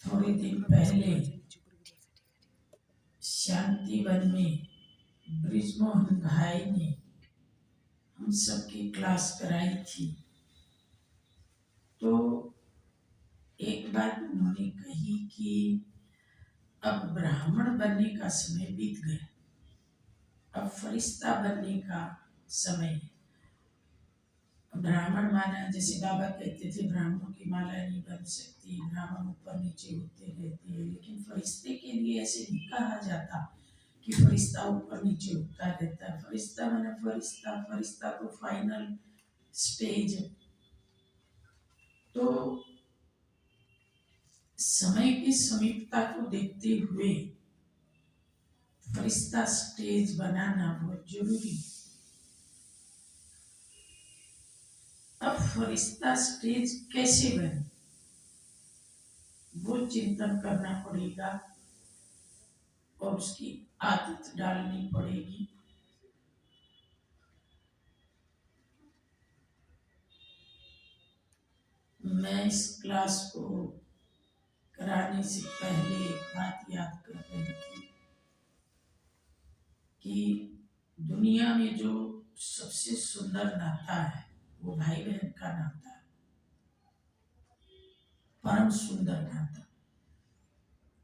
थोड़े दिन पहले शांति वन में ब्रिजमोहन भाई ने हम सबकी क्लास कराई थी। तो एक बात उन्होंने कही कि अब ब्राह्मण बनने का समय बीत गया, अब फरिश्ता बनने का समय है। ब्राह्मण माना, जैसे बाबा कहते थे ब्राह्मणों की माला नहीं बन सकती, ब्राह्मण ऊपर नीचे होते रहते हैं, लेकिन फरिश्ते के लिए ऐसे नहीं कहा जाता कि फरिश्ता ऊपर नीचे होता रहता है। फरिश्ता माना फरिश्ता, फरिश्ता तो फाइनल स्टेज। तो समय की समीपता को देखते हुए फरिश्ता स्टेज बनाना बहुत जरूरी है। अब फरिश्ता स्टेज कैसे बने, वो चिंतन करना पड़ेगा और उसकी आदत डालनी पड़ेगी। मैं इस क्लास को कराने से पहले एक बात याद कर रही थी कि दुनिया में जो सबसे सुंदर नाता है वो भाई बहन का नाता है, परम सुंदर नाता।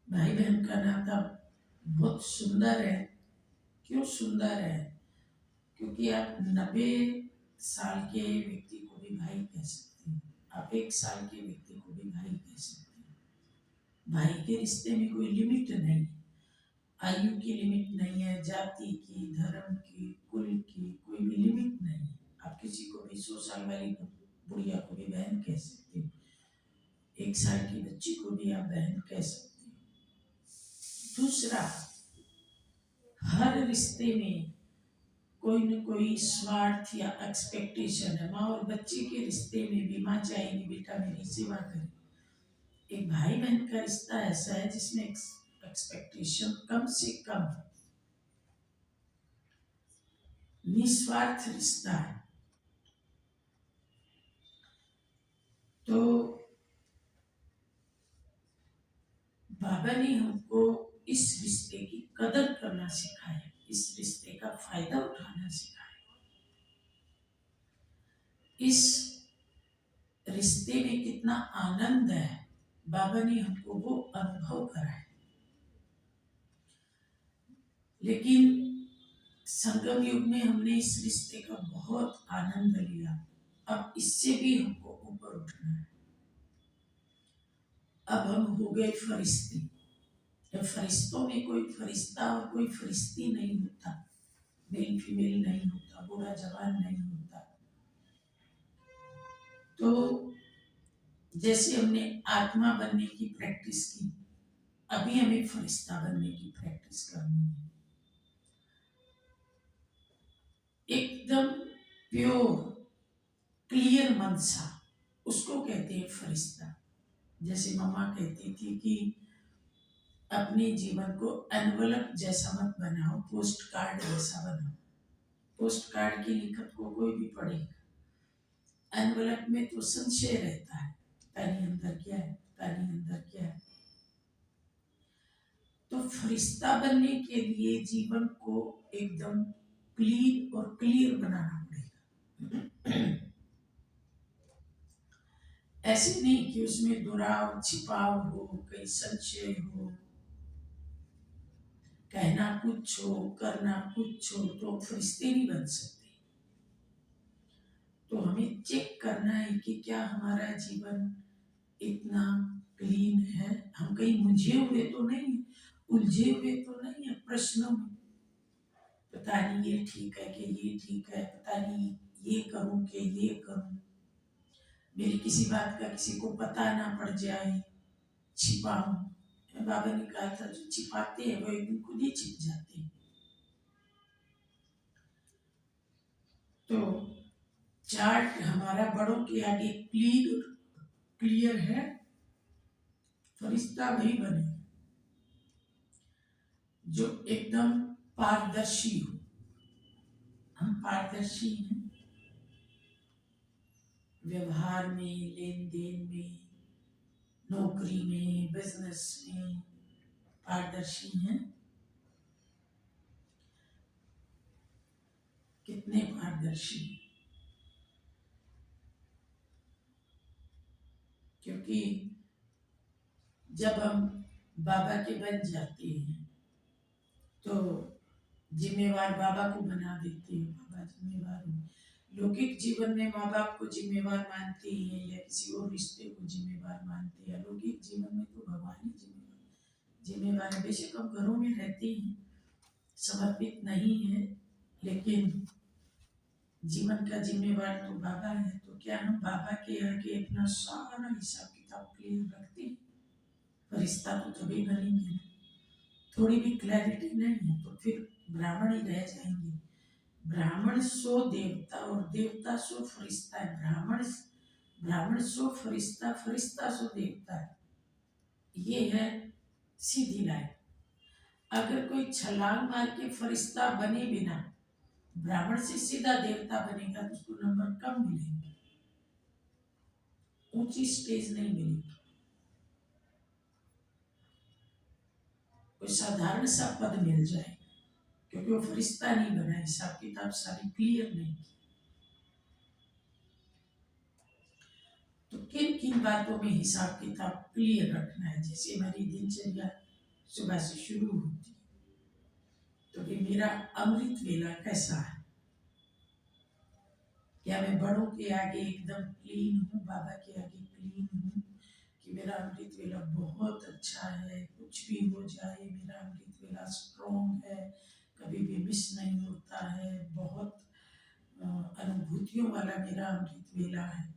भाई बहन का नाता बहुत सुंदर है। क्यों सुंदर है? क्योंकि आप 90 साल के व्यक्ति को भी भाई कह सकते हैं, आप 1 साल के व्यक्ति को भी भाई कह सकते हैं। भाई के रिश्ते में कोई लिमिट नहीं, आयु की लिमिट नहीं है, जाति की, धर्म की, कुल की कोई भी लिमिट नहीं। आप किसी को भी 100 साल वाली बुढ़िया को भी बहन कह सकते हो, 1 साल की बच्ची को भी आप बहन कह सकते हो। दूसरा, हर रिश्ते में कोई न कोई स्वार्थ या एक्सपेक्टेशन है। माँ और बच्चे के रिश्ते में भी माँ चाहेगी बेटा मेरी सेवा करे। एक भाई बहन का रिश्ता ऐसा है जिसमें एक्सपेक्टेशन कम से कम है, निस्वार्थ रिश्ता है। तो बाबा ने हमको इस रिश्ते की कदर करना सिखाया, इस रिश्ते का फायदा उठाना सिखाया, इस रिश्ते में कितना आनंद है बाबा ने हमको वो अनुभव कराया। लेकिन संगम युग में हमने इस रिश्ते का बहुत आनंद लिया, अब इससे भी हमको ऊपर उठना है। अब हम हो गए फरिश्ते। फरिश्तों में कोई फरिश्ता और कोई फरिश्ती नहीं होता, मेल फीमेल नहीं होता, बूढ़ा जवान नहीं होता। तो जैसे हमने आत्मा बनने की प्रैक्टिस की, अभी हमें फरिश्ता बनने की प्रैक्टिस करनी है। एकदम प्योर क्लियर मन सा, उसको कहते हैं फरिश्ता। जैसे मम्मा कहती थी कि अपने जीवन को एनवलप जैसा मत बनाओ, पोस्ट कार्ड जैसा बनाओ। पोस्ट कार्ड की लिखत को कोई भी पढ़ेगा, एनवलप में तो संशय रहता है, पता नहीं अंदर क्या है, पता नहीं अंदर क्या है। तो फरिश्ता बनने के लिए जीवन को एकदम क्लीन और क्लियर बनाना पड़ेगा। ऐसे नहीं कि उसमें दुराव छिपाव हो, कहीं संशय हो, कहना कुछ हो करना कुछ हो, तो फरिश्ते नहीं बन सकते। तो हमें चेक करना है कि क्या हमारा जीवन इतना क्लीन है, हम कहीं मुझे हुए तो नहीं, उलझे हुए तो नहीं है प्रश्नों में, पता नहीं ये ठीक है कि ये ठीक है, पता नहीं ये करूं कि ये करूं, मेरी किसी बात का किसी को पता ना पड़ जाए, छिपाऊं। बाबा ने कहा था जो छिपाते हैं वो एक दिन खुद ही छिप जाते हैं। तो चार्ट हमारा बड़ों के आगे क्लियर है, फरिश्ता वही बने जो एकदम पारदर्शी हो। हम पारदर्शी हैं व्यवहार में, लेन देन में, नौकरी में, बिजनेस में पारदर्शी हैं? कितने पारदर्शी? क्योंकि जब हम बाबा के बन जाते हैं तो जिम्मेवार बाबा को बना देते हैं, बाबा जिम्मेवार हो। लौकिक जीवन में माँ बाप को जिम्मेवार मानते हैं या किसी और रिश्ते को जिम्मेवार मानते हैं। लौकिक जीवन में तो भगवान ही जिम्मेवार है। बेशक हम घरों में रहते हैं, समर्पित नहीं है, लेकिन जीवन का जिम्मेवार तो बाबा है। तो क्या हम बाबा के आगे अपना सारा हिसाब किताब क्लियर रखते हैं? रिश्ता तो तभी बनेंगे। थोड़ी भी क्लैरिटी नहीं है तो फिर ब्राह्मण ही रह जाएंगे। ब्राह्मण सो देवता और देवता सो फरिश्ता है। ब्राह्मण सो फरिश्ता, फरिश्ता सो देवता है। ये है सीधी लाइन। अगर कोई छलांग मार के फरिश्ता बने बिना ब्राह्मण से सीधा देवता बनेगा तो उसको नंबर कम मिलेंगे, ऊंची स्टेज नहीं मिलेगी। कोई साधारण सा पद मिल जाए क्योंकि वो फरिश्ता नहीं बना, हिसाब किताब सारी क्लियर नहीं। तो किन किन बातों में हिसाब किताब क्लियर रखना है? जैसे हमारी दिनचर्या सुबह से शुरू होती है तो कि मेरा अमृत वेला कैसा है? क्या मैं बड़ों के आगे एकदम क्लीन हूँ, बाबा के आगे क्लीन हूँ कि मेरा अमृत वेला बहुत अच्छा है, कुछ भी हो जाए मेरा अमृत वेला स्ट्रॉन्ग है, कभी भी मिस नहीं होता है, बहुत अनुभूतियों वाला मेरा अमृत वेला है?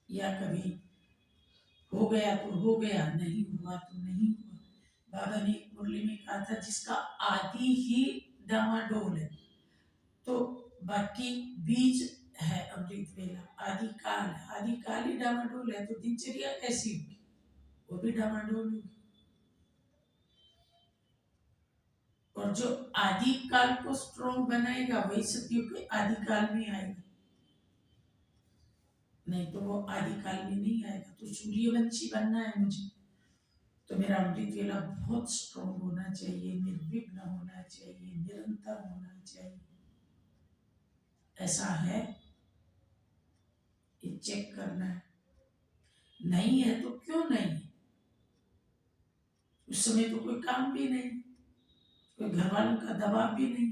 या कभी हो गया तो हो गया, नहीं हुआ तो नहीं हुआ? बाबा ने एक मुरली में कहा था जिसका आदि ही डामाडोल है तो बाकी बीज है अमृत वेला, आदि काल है, आदि काल ही डामाडोल है तो दिनचर्या कैसी होगी? वो भी डामाडोल होगी। और जो आदि काल को स्ट्रॉन्ग बनाएगा वही सतयुग के आदि काल में आएगा, नहीं तो वो आदि काल में नहीं आएगा। तो सूर्यवंशी बनना है मुझे तो मेरा अमृत वेला बहुत स्ट्रॉन्ग होना चाहिए, निर्विघ्न होना चाहिए, निरंतर होना चाहिए। ऐसा है, ये चेक करना है। नहीं है तो क्यों नहीं है? उस समय तो कोई काम भी नहीं, कोई घर वालों का दबाव भी नहीं,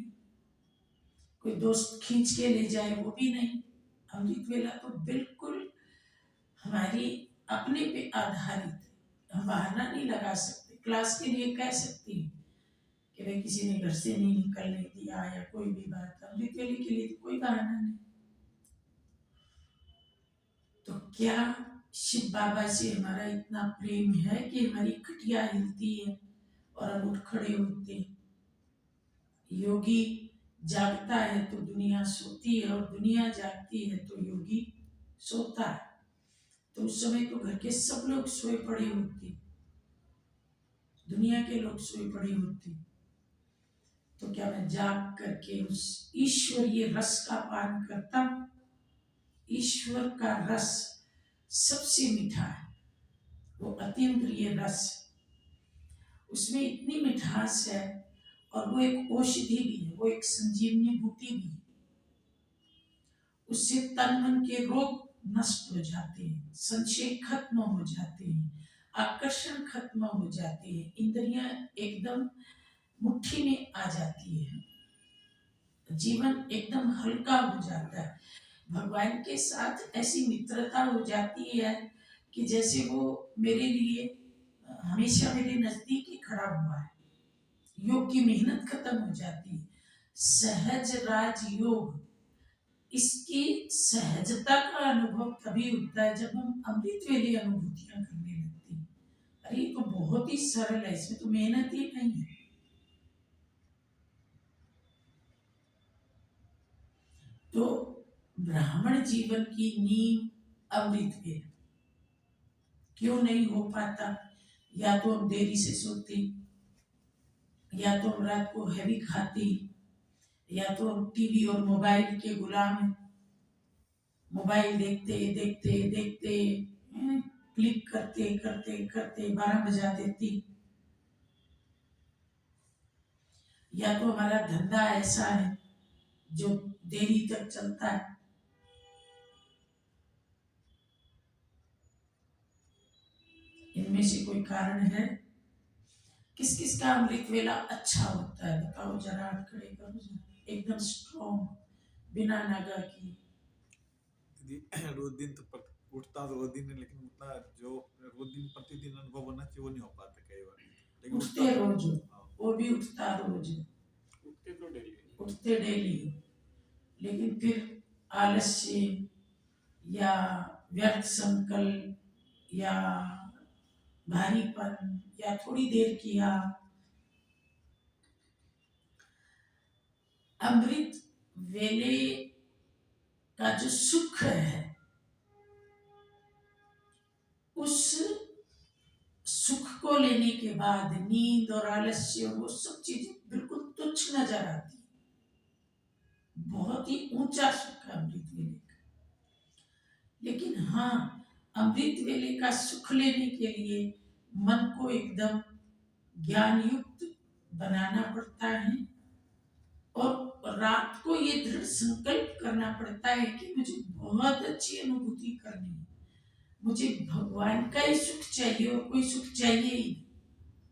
कोई दोस्त खींच के ले जाए वो भी नहीं। अमृत वेला तो बिल्कुल हमारी अपने पे आधारित है। हम बहाना नहीं लगा सकते। क्लास के लिए कह सकती हूँ कि भाई किसी ने घर से नहीं निकलने दिया या कोई भी बात, अमृत वेले के लिए तो कोई बहाना नहीं। तो क्या शिव बाबा से हमारा इतना प्रेम है कि हमारी खटिया हिलती है और हम उठ खड़े होते हैं? योगी जागता है तो दुनिया सोती है और दुनिया जागती है तो योगी सोता है। तो उस समय तो घर के सब लोग सोए पड़े होते, दुनिया के लोग सोए पड़े होते। तो क्या मैं जाग करके उस ईश्वरीय रस का पान करता हूं? ईश्वर का रस सबसे मीठा है, वो अतीन्द्रिय रस, उसमें इतनी मिठास है और वो एक औषधि भी है, वो एक संजीवनी बूटी भी है। उससे तन मन के रोग नष्ट हो जाते हैं, संशय खत्म हो जाते हैं, आकर्षण खत्म हो जाते हैं, इंद्रियां एकदम मुट्ठी में आ जाती है, जीवन एकदम हल्का हो जाता है। भगवान के साथ ऐसी मित्रता हो जाती है कि जैसे वो मेरे लिए हमेशा मेरे नजदीक ही खड़ा हुआ है। योग की मेहनत खत्म हो जाती है। सहज राज योग, इसकी सहजता का अनुभव तभी होता है जब हम अमृत वेली अनुभूतियां करने लगते हैं। अरे ये तो बहुत ही सरल है, इसमें तो मेहनत ही नहीं है। तो ब्राह्मण जीवन की नींव अमृत वेला क्यों नहीं हो पाता? या तो हम देरी से सोते, या तो हम रात को हैवी खाते, या तो हम टीवी और मोबाइल के गुलाम हैं। मोबाइल देखते देखते देखते करते करते करते 12 बजा देती। या तो हमारा धंधा ऐसा है जो देरी तक चलता है। इनमें से कोई कारण है? किस किस का अमृत वेला अच्छा होता है बताओ जरा, हाथ खड़े करो जरा, एकदम स्ट्रॉन्ग, बिना नागा की। दीदी रोज दिन तो उठता तो रोज दिन है, लेकिन उतना जो रोज दिन प्रतिदिन अनुभव होना चाहिए वो नहीं हो पाता कई बार। लेकिन उठते रोज हो, हाँ, वो भी उठता रोज है, उठते तो डेली उठते डेली हो, लेकिन फिर आलस्य या व्यर्थ संकल्प या भारीपन या थोड़ी देर किया। अमृत वेले का जो सुख है, उस सुख को लेने के बाद नींद और आलस्य वो सब चीजें बिल्कुल तुच्छ नजर आती, बहुत ही ऊंचा सुख है अमृत वेले का। लेकिन हाँ, अमृत वेले का सुख लेने के लिए मन को एकदम ज्ञान युक्त बनाना पड़ता है और रात को ये दृढ़ संकल्प करना पड़ता है कि मुझे बहुत अच्छी अनुभूति करनी है, मुझे भगवान का ही सुख चाहिए और कोई सुख चाहिए ही नहीं,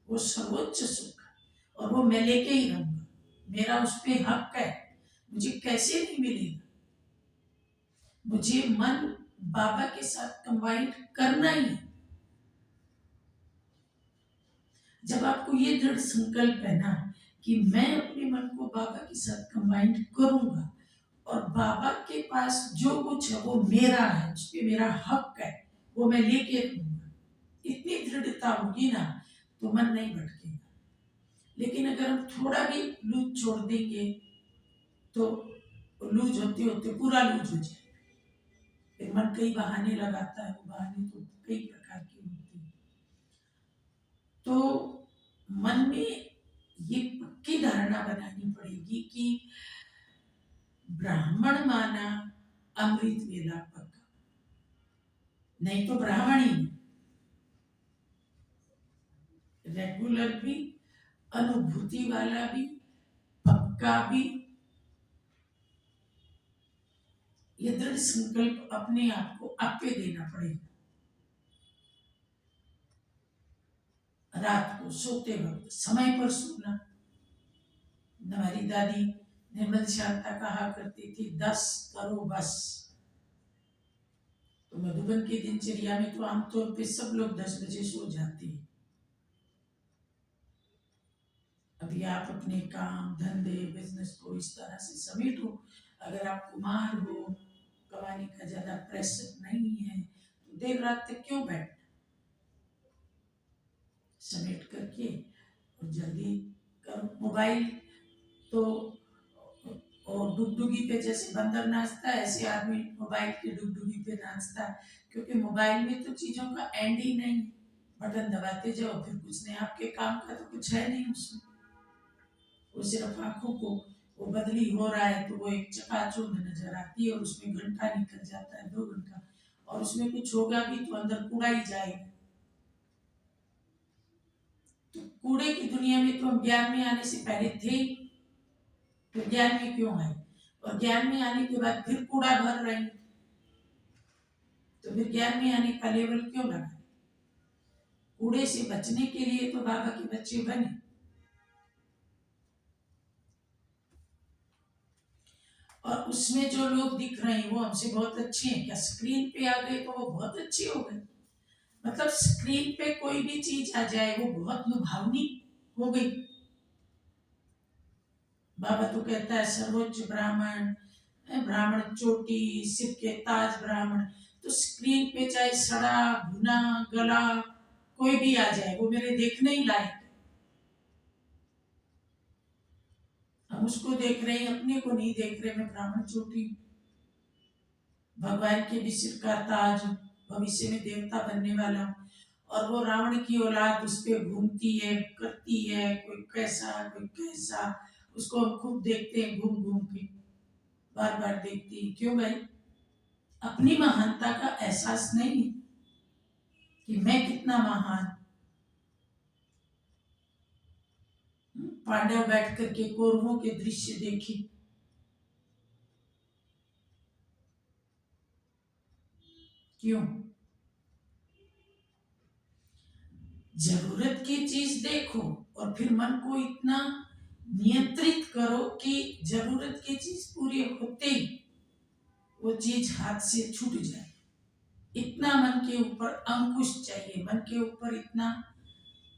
वो सर्वोच्च सुख है और वो मैं लेके ही रहूंगा, मेरा उस पर हक है, मुझे कैसे नहीं मिलेगा, मुझे मन बाबा के साथ कंबाइन करना ही है। जब आपको ये दृढ़ संकल्प है ना कि मैं अपने मन को बाबा के साथ कंबाइन करूंगा और बाबा के पास जो कुछ है वो मेरा है, उस पर मेरा हक है, वो मैं लेके रहूंगा, इतनी दृढ़ता होगी ना तो मन नहीं भटकेगा। लेकिन अगर हम थोड़ा भी लूज छोड़ देंगे तो लूज होते होते पूरा लूज हो जाएगा, फिर मन कई बहाने लगाता है, वो बहाने तो कई प्रकार के होते हैं। तो मन में ये पक्की धारणा बनानी पड़ेगी कि ब्राह्मण माना अमृत वेला पक्का, नहीं तो ब्राह्मण ही नहीं, रेगुलर भी, अनुभूति वाला भी, पक्का भी। ये दृढ़ संकल्प अपने आप को आप पे देना पड़ेगा। रात को सोते वक्त समय पर सोना। हमारी दादी निर्मल शांता कहा करती थी 10 करो बस। तो मधुबन की दिनचर्या में तो आमतौर पे सब लोग 10 बजे सो जाते हैं। अभी आप अपने काम धंधे बिजनेस को इस तरह से समेटो। अगर आप कुमार हो, कमाने का ज्यादा प्रेशर नहीं है, तो देर रात तक क्यों बैठना, समेट करके और जल्दी करो। मोबाइल तो और डुगडुगी पे जैसे बंदर नाचता है, ऐसे आदमी मोबाइल की डुगडुगी पे नाचता है, क्योंकि मोबाइल में तो चीजों का एंड ही नहीं, बटन दबाते जाओ फिर कुछ नहीं, आपके काम का तो कुछ है नहीं उसमें, वो सिर्फ आंखों को वो बदली हो रहा है तो वो एक चकाचौंध नजर आती है और उसमें घंटा निकल जाता है 2 घंटा, और उसमें कुछ होगा भी तो अंदर कूड़ा ही जाएगा। तो कूड़े की दुनिया में तो हम ज्ञान में आने से पहले थे, तो ज्ञान में क्यों आए, और ज्ञान में आने के बाद फिर कूड़ा भर रहे हैं, तो फिर ज्ञान में आने का लेवल क्यों लगा। कूड़े से बचने के लिए तो बाबा के बच्चे बने। और उसमें जो लोग दिख रहे हैं वो हमसे बहुत अच्छे हैं क्या, स्क्रीन पे आ गए तो वो बहुत अच्छे हो गए, मतलब स्क्रीन पे कोई भी चीज आ जाए वो बहुत लुभावनी हो गई। बाबा तो कहता है सर्वोच्च ब्राह्मण, ब्राह्मण चोटी सिर के ताज ब्राह्मण, तो स्क्रीन पे चाहे सड़ा भुना गला कोई भी आ जाए वो मेरे देखने ही लायक, हम उसको देख रहे हैं अपने को नहीं देख रहे। मैं ब्राह्मण चोटी, भगवान के भी सिर का ताज, भविष्य में देवता बनने वाला, और वो रावण की औलाद उस पर घूमती है करती है, कोई कैसा कोई कैसा, उसको हम खुद देखते हैं घूम घूम के, बार बार देखते हैं। क्यों भाई, अपनी महानता का एहसास नहीं, कि मैं कितना महान। पांडव बैठ करके कौरवों के दृश्य देखे, क्यों? जरूरत की चीज देखो और फिर मन को इतना नियंत्रित करो कि जरूरत की चीज पूरी होते ही वो चीज हाथ से छूट जाए। इतना मन के ऊपर अंकुश चाहिए, मन के ऊपर इतना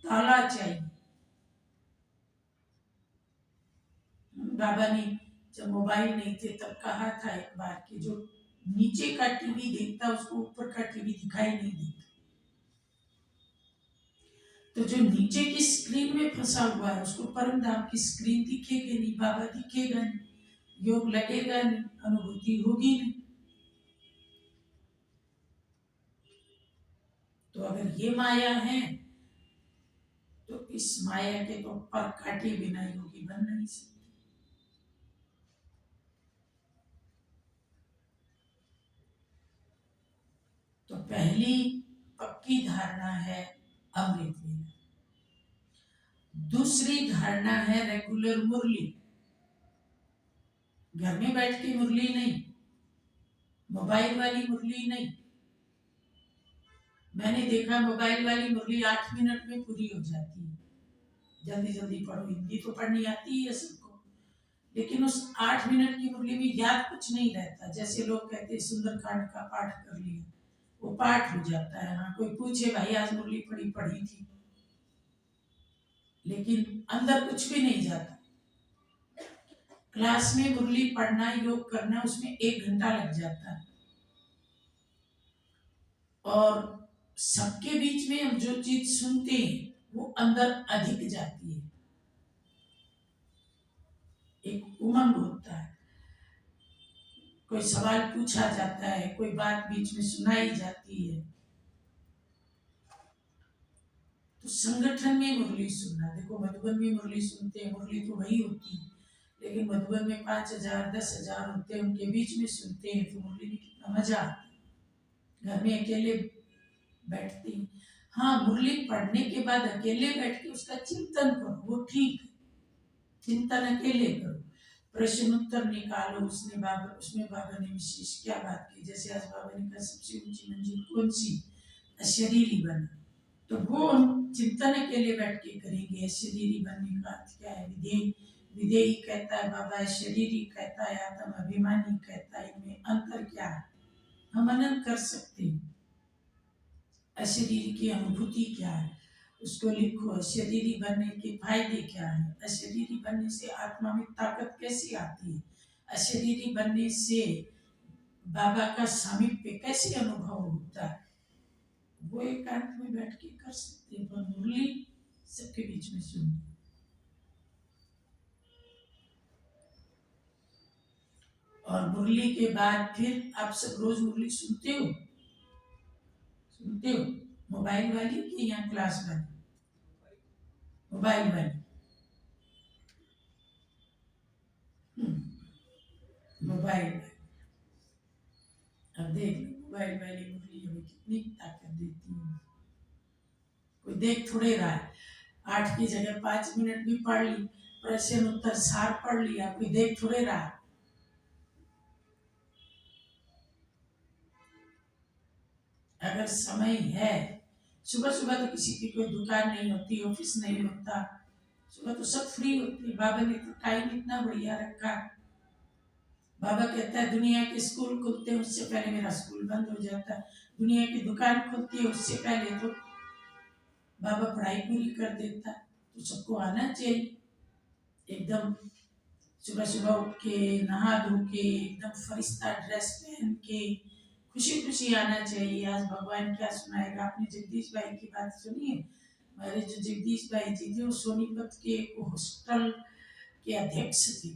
ताला चाहिए। बाबा ने जब मोबाइल नहीं थे तब कहा था एक बार कि जो नीचे का टीवी देखता उसको ऊपर का टीवी दिखाई नहीं देता। तो जो नीचे की स्क्रीन में फंसा हुआ है उसको परम धाम की स्क्रीन दिखेगी नहीं, बाबा दिखेगा नहीं, योग लगेगा नहीं, अनुभूति होगी नहीं। तो अगर ये माया है तो इस माया के तो पर काटे बिना योगी बन नहीं सकते। तो पहली पक्की धारणा है अमृत वेला। दूसरी धारणा है रेगुलर मुरली। घर में बैठ के मुरली नहीं, मोबाइल वाली मुरली नहीं। मैंने देखा मोबाइल वाली मुरली 8 मिनट में पूरी हो जाती है, जल्दी जल्दी पढ़ो। हिंदी तो पढ़नी आती है सबको, लेकिन उस 8 मिनट की मुरली में याद कुछ नहीं रहता। जैसे लोग कहते हैं सुंदरकांड का पाठ कर लिया, वो पाठ हो जाता है। हाँ, कोई पूछे भाई आज मुरली पढ़ी थी, लेकिन अंदर कुछ भी नहीं जाता। क्लास में मुरली पढ़ना, योग करना, उसमें 1 घंटा लग जाता है और सबके बीच में हम जो चीज सुनते हैं वो अंदर अधिक जाती है। एक उमंग होता है, कोई सवाल पूछा जाता है, कोई बात बीच में सुनाई जाती है। तो संगठन में मुरली सुनना, देखो मधुबन में मुरली सुनते हैं, मुरली तो वही होती है, लेकिन मधुबन में 5,000 10,000 होते हैं, उनके बीच में सुनते हैं तो मुरली में कितना मजा आता है। घर में अकेले बैठते हैं, हाँ मुरली पढ़ने के बाद अकेले बैठ के उसका चिंतन करो, वो ठीक है। चिंतन अकेले करो, प्रश्न उत्तर निकालो। उसमें बाबा ने विशेष क्या बात की, जैसे आज बाबा ने कहा सबसे ऊंची मंजिल कौन सी, अशरीरी बनना। तो वो चिंतन अकेले बैठ के करेंगे। अशरीरी बनने का अर्थ क्या है? विधेयी कहता है बाबा, शरीरी कहता है, आत्म अभिमानी कहता है, इनमें अंतर क्या है? हम मनन कर सकते हैं। अशरीरी की अनुभूति क्या है उसको लिखो। अशरीरी बनने के फायदे क्या है? अशरीरी बनने से आत्मा में ताकत कैसी आती है? अशरीरी बनने से बाबा का सामीप्य कैसे अनुभव होता है? वो एकांत में बैठ के कर सकते हैं, पर मुरली सबके बीच में सुननी। और मुरली के बाद फिर आप सब रोज मुरली सुनते हो मोबाइल वाली कि या क्लास वाली? मोबाइल वाली। मोबाइल वाली। अब देख लो मोबाइल वाली मुरली हमें कितनी ताकत देती है। कोई देख थोड़े रहा है, 8 की जगह 5 मिनट भी पढ़ ली, प्रश्न उत्तर सार पढ़ लिया, कोई देख थोड़े रहा है। अगर समय है, सुबह सुबह तो किसी की कोई दुकान नहीं होती, ऑफिस नहीं होता, सुबह तो सब फ्री होते। बाबा ने तो टाइम इतना बढ़िया रखा। बाबा कहता है दुनिया के स्कूल खुलते हैं उससे पहले मेरा स्कूल बंद हो जाता है, दुनिया की दुकान खुलती है उससे पहले तो बाबा पढ़ाई पूरी कर देता। तो सबको आना चाहिए, एकदम सुबह सुबह उठ के नहा धो के एकदम फरिश्ता ड्रेस पहन के खुशी खुशी आना चाहिए। आज भगवान क्या सुनाएगा? आपने जगदीश भाई की बात सुनी है? हमारे जो जगदीश भाई जी थे वो सोनीपत के हॉस्टल के अध्यक्ष थे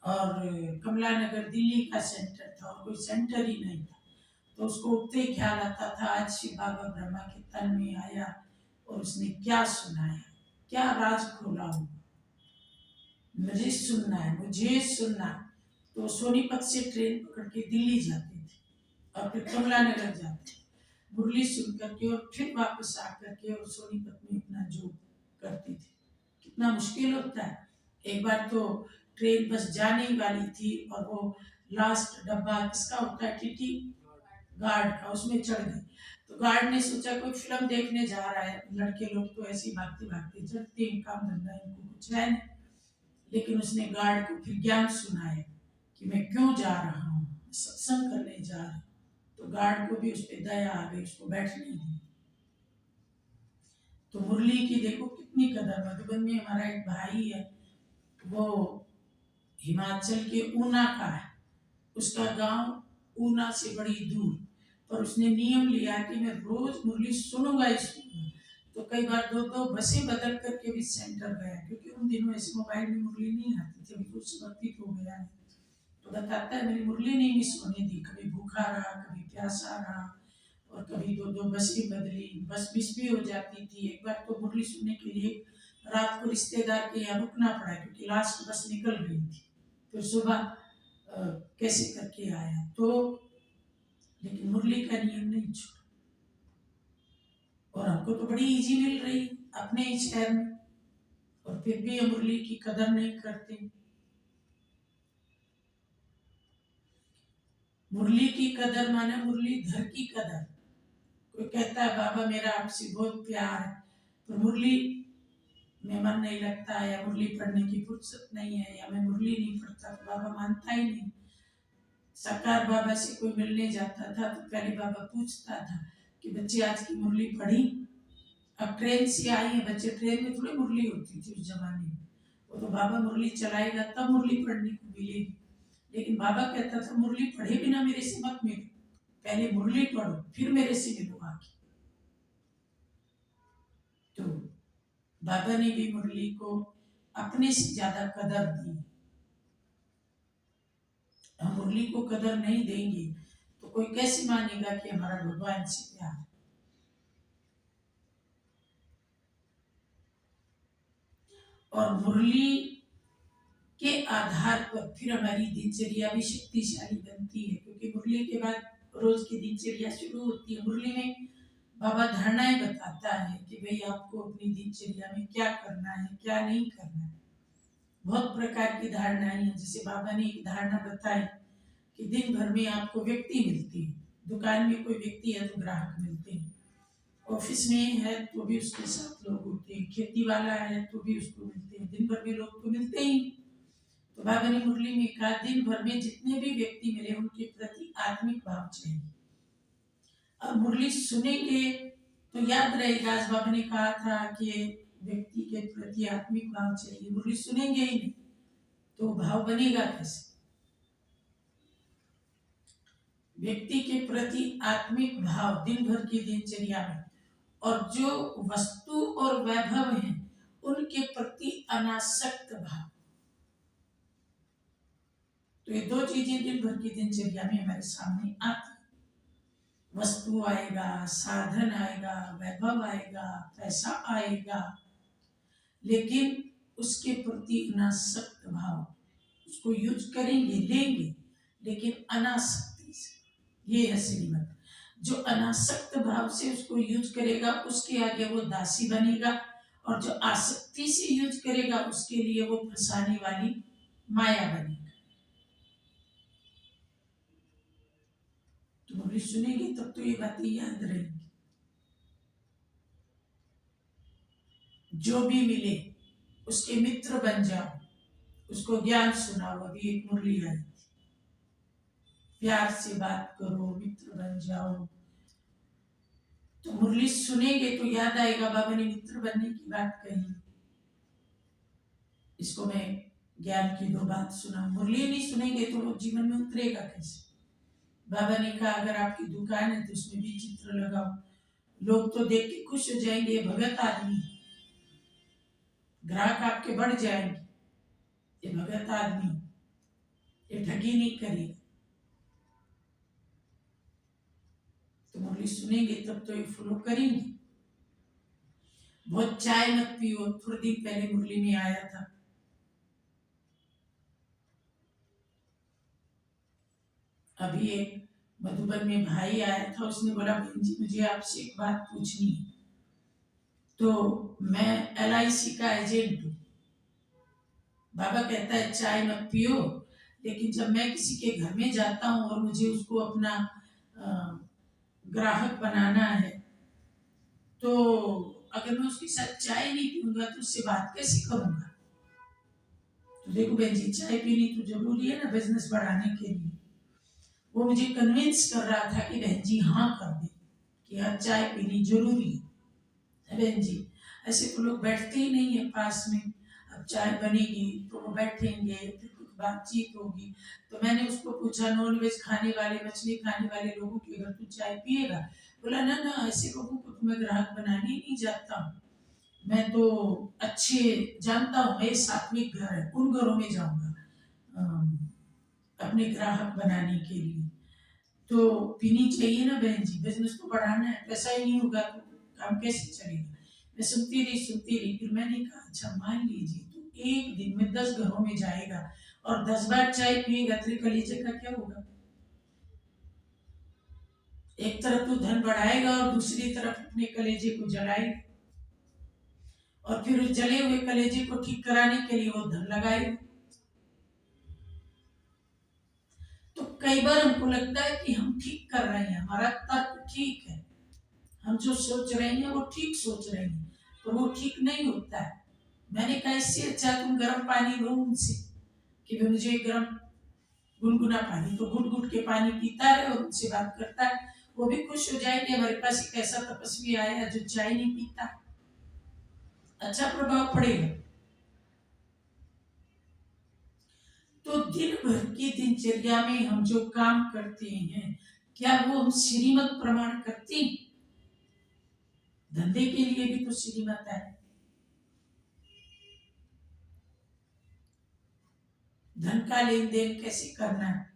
और कमला नगर दिल्ली का सेंटर था और कोई सेंटर ही नहीं था। तो उसको उठते ही ख्याल आता था आज शिव बाबा ब्रह्मा के तन में आया और उसने क्या सुनाया, क्या राज खोला हो, मुझे सुनना है, मुझे सुनना। तो सोनीपत से ट्रेन पकड़ के दिल्ली जाते थे और फिर कमला नगर जाते। मुरली सुन करके और फिर वापस आ करके और सोनीपत में अपना जॉब करती थी। कितना मुश्किल होता है। एक बार तो ट्रेन बस जाने ही वाली थी और वो लास्ट डब्बा किसका होता है, टीटी गार्ड का, उसमें चढ़ गई। तो गार्ड ने सोचा कोई फिल्म देखने जा रहा है, लड़के लोग तो ऐसे ही भागते भागते चढ़ते हैं, काम धंधा इनको कुछ है नहीं। लेकिन उसने गार्ड को फिर ज्ञान सुनाया कि मैं क्यों जा रहा हूँ, सत्संग करने जा रहा हूँ। तो गार्ड को भी उस पर दया आ गई, उसको बैठने दी। तो मुरली की देखो कितनी कदर। मधुबन में हमारा एक भाई है, वो हिमाचल के ऊना का है, उसका गांव ऊना से बड़ी दूर, पर उसने नियम लिया कि मैं रोज मुरली सुनूंगा ही सुनूंगा। तो कई बार दो दो बसें बदल करके भी सेंटर गया, क्योंकि उन दिनों ऐसे मोबाइल में मुरली नहीं आती थी, अभी कुछ समर्पित हो गया है। तो बताता है मेरी मुरली नहीं मिस होने दी, कभी भूखा रहा, कभी प्यासा रहा, और कभी दो दो बसें बदली, बस मिस भी हो जाती थी। एक बार तो मुरली सुनने के लिए रात को रिश्तेदार के यहाँ रुकना पड़ा, क्योंकि लास्ट बस निकल गई थी। फिर सुबह कैसे करके आया। तो लेकिन मुरली का नियम नहीं छोड़ा, और हमको तो बड़ी इजी मिल रही अपने ही शहर में, और फिर भी हम मुरली की कदर नहीं करते। मुरली की कदर माने मुरलीधर की कदर। कोई कहता है बाबा मेरा आपसे बहुत प्यार है, पर मुरली में मन नहीं लगता, या मुरली पढ़ने की फुर्सत नहीं है, या मैं मुरली नहीं पढ़ता, तो बाबा मानता ही नहीं। सरकार बाबा से कोई मिलने जाता था तो पहले बाबा पूछता था कि बच्चे आज की मुरली पढ़ी। अब ट्रेन से आई है बच्चे, ट्रेन में थोड़ी मुरली होती थी उस जमाने में, वो तो बाबा मुरली चलाएगा तब मुरली पढ़ने को मिलेगी। लेकिन बाबा कहता था मुरली पढ़े बिना मेरे से मत मिलो, पहले मुरली पढ़ो फिर मेरे से मिलो आके। तो बाबा ने भी मुरली को अपने से ज्यादा कदर दी। हम मुरली को कदर नहीं देंगे तो कोई कैसे मानेगा कि हमारा भगवान से प्यार है। और मुरली के आधार पर फिर हमारी दिनचर्या भी शक्तिशाली बनती है, क्योंकि मुरली के बाद रोज की दिनचर्या शुरू होती है। मुरली में बाबा धारणाएं बताता है कि भाई आपको अपनी दिनचर्या में क्या करना है, क्या नहीं करना है। बहुत प्रकार की धारणाएं हैं। जैसे बाबा ने एक धारणा बताई कि दिन भर में आपको व्यक्ति मिलते हैं, दुकान में कोई व्यक्ति है तो ग्राहक मिलते हैं, ऑफिस में है तो भी उसके साथ लोग होते हैं, खेती वाला है तो भी उसको मिलते हैं, दिन भर में लोग तो मिलते ही। तो बाबा ने मुरली में कहा दिन भर में जितने भी व्यक्ति मिले उनके प्रति आत्मिक भाव चाहिए। अब मुरली सुनेंगे तो याद रहेगा, आज बाबा ने कहा था कि व्यक्ति के प्रति आत्मिक भाव चाहिए, मुरली सुनेंगे ही नहीं तो भाव बनेगा कैसे। व्यक्ति के प्रति आत्मिक भाव दिन भर की दिनचर्या में, और जो वस्तु और वैभव हैं उनके प्रति अनासक्त भाव। तो ये दो चीजें दिन भर की दिनचर्या में हमारे सामने आती। वस्तु आएगा, साधन आएगा, वैभव आएगा, पैसा आएगा, लेकिन उसके प्रति अनासक्त भाव, उसको यूज करेंगे लेंगे लेकिन अनासक्ति से। ये है श्रीमत। जो अनासक्त भाव से उसको यूज करेगा उसके आगे वो दासी बनेगा, और जो आसक्ति से यूज करेगा उसके लिए वो फंसाने वाली माया बनेगा। तो मुरली सुनेंगे तब तो ये बातें याद रहेंगी। जो भी मिले उसके मित्र बन जाओ, उसको ज्ञान सुनाओ। अभी एक मुरली आई, प्यार से बात करो, मित्र बन जाओ। तो मुरली सुनेंगे तो याद आएगा बाबा ने मित्र बनने की बात कही। इसको मैं ज्ञान की दो बात सुना। मुरली नहीं सुनेंगे तो वो जीवन में उतरेगा कैसे। बाबा ने कहा अगर आपकी दुकान है तो उसमें भी चित्र लगाओ, लोग तो देख के खुश हो जाएंगे, ये भगत आदमी, ग्राहक आपके बढ़ जाएंगे, ये भगत आदमी, ये ठगी नहीं करेगा। तो मुरली सुनेंगे तब तो ये फॉलो करेंगे। बहुत चाय मत पियो। थोड़े दिन पहले मुरली में आया था, अभी एक मधुबन में भाई आया था, उसने बोला बहन जी मुझे आपसे एक बात पूछनी है। तो मैं LIC का एजेंट हूँ। बाबा कहता है चाय मत पियो, लेकिन जब मैं किसी के घर में जाता हूँ और मुझे उसको अपना ग्राहक बनाना है, तो अगर मैं उसके साथ चाय नहीं पीऊंगा तो उससे बात कैसे करूंगा। तो देखो बहन जी, चाय पीनी तो जरूरी है ना बिजनेस बढ़ाने के लिए। वो मुझे कन्विंस कर रहा था कि बहन जी हाँ कर दे, कि यार चाय पीनी जरूरी है बहन जी। ऐसे तो लोग बैठते ही नहीं है पास में। अब चाय बनेगी तो वो बैठेंगे, फिर कुछ बातचीत होगी। तो मैंने उसको पूछा, नॉन वेज खाने वाले, मछली खाने वाले लोगों के घर तू चाय पिएगा? बोला ना ना, ऐसे लोगों को तो मैं ग्राहक बनाने ही नहीं जाता हूँ। मैं तो अच्छे जानता हूँ, मेरे सात्विक घर है, उन घरों में जाऊंगा अपने ग्राहक बनाने के लिए। तो पीनी चाहिए ना बहन जी, बिजनेस तो बढ़ाना है, पैसा ही नहीं होगा तो काम कैसे चलेगा। मैं सुनती रही, फिर मैंने कहा अच्छा मान लीजिए तो एक दिन में 10 घरों में जाएगा और 10 बार चाय पिएगा, तेरे कलेजे का क्या होगा। एक तरफ तो धन बढ़ाएगा और दूसरी तरफ अपने कलेजे को जलाएगा, और फिर उस जले हुए कलेजे को ठीक कराने के लिए वो धन लगाएगा। तो कई बार हमको लगता है कि हम ठीक कर रहे हैं, हमारा तर्क ठीक है, हम जो सोच रहे हैं वो ठीक सोच रहे हैं, तो वो ठीक नहीं होता है। मैंने कहा इससे अच्छा तुम गर्म पानी लो उनसे, कि भाई मुझे गर्म गुनगुना पानी, तो घुट घुट के पानी पीता है और उनसे बात करता है। वो भी खुश हो जाएंगे, हमारे पास एक ऐसा तपस्वी आया जो चाय नहीं पीता, अच्छा प्रभाव पड़ेगा। तो दिन भर की दिनचर्या में हम जो काम करते हैं, क्या वो हम श्रीमत प्रमाण करते हैं? धंधे के लिए भी तो श्रीमत है। धन का लेन देन कैसे करना है,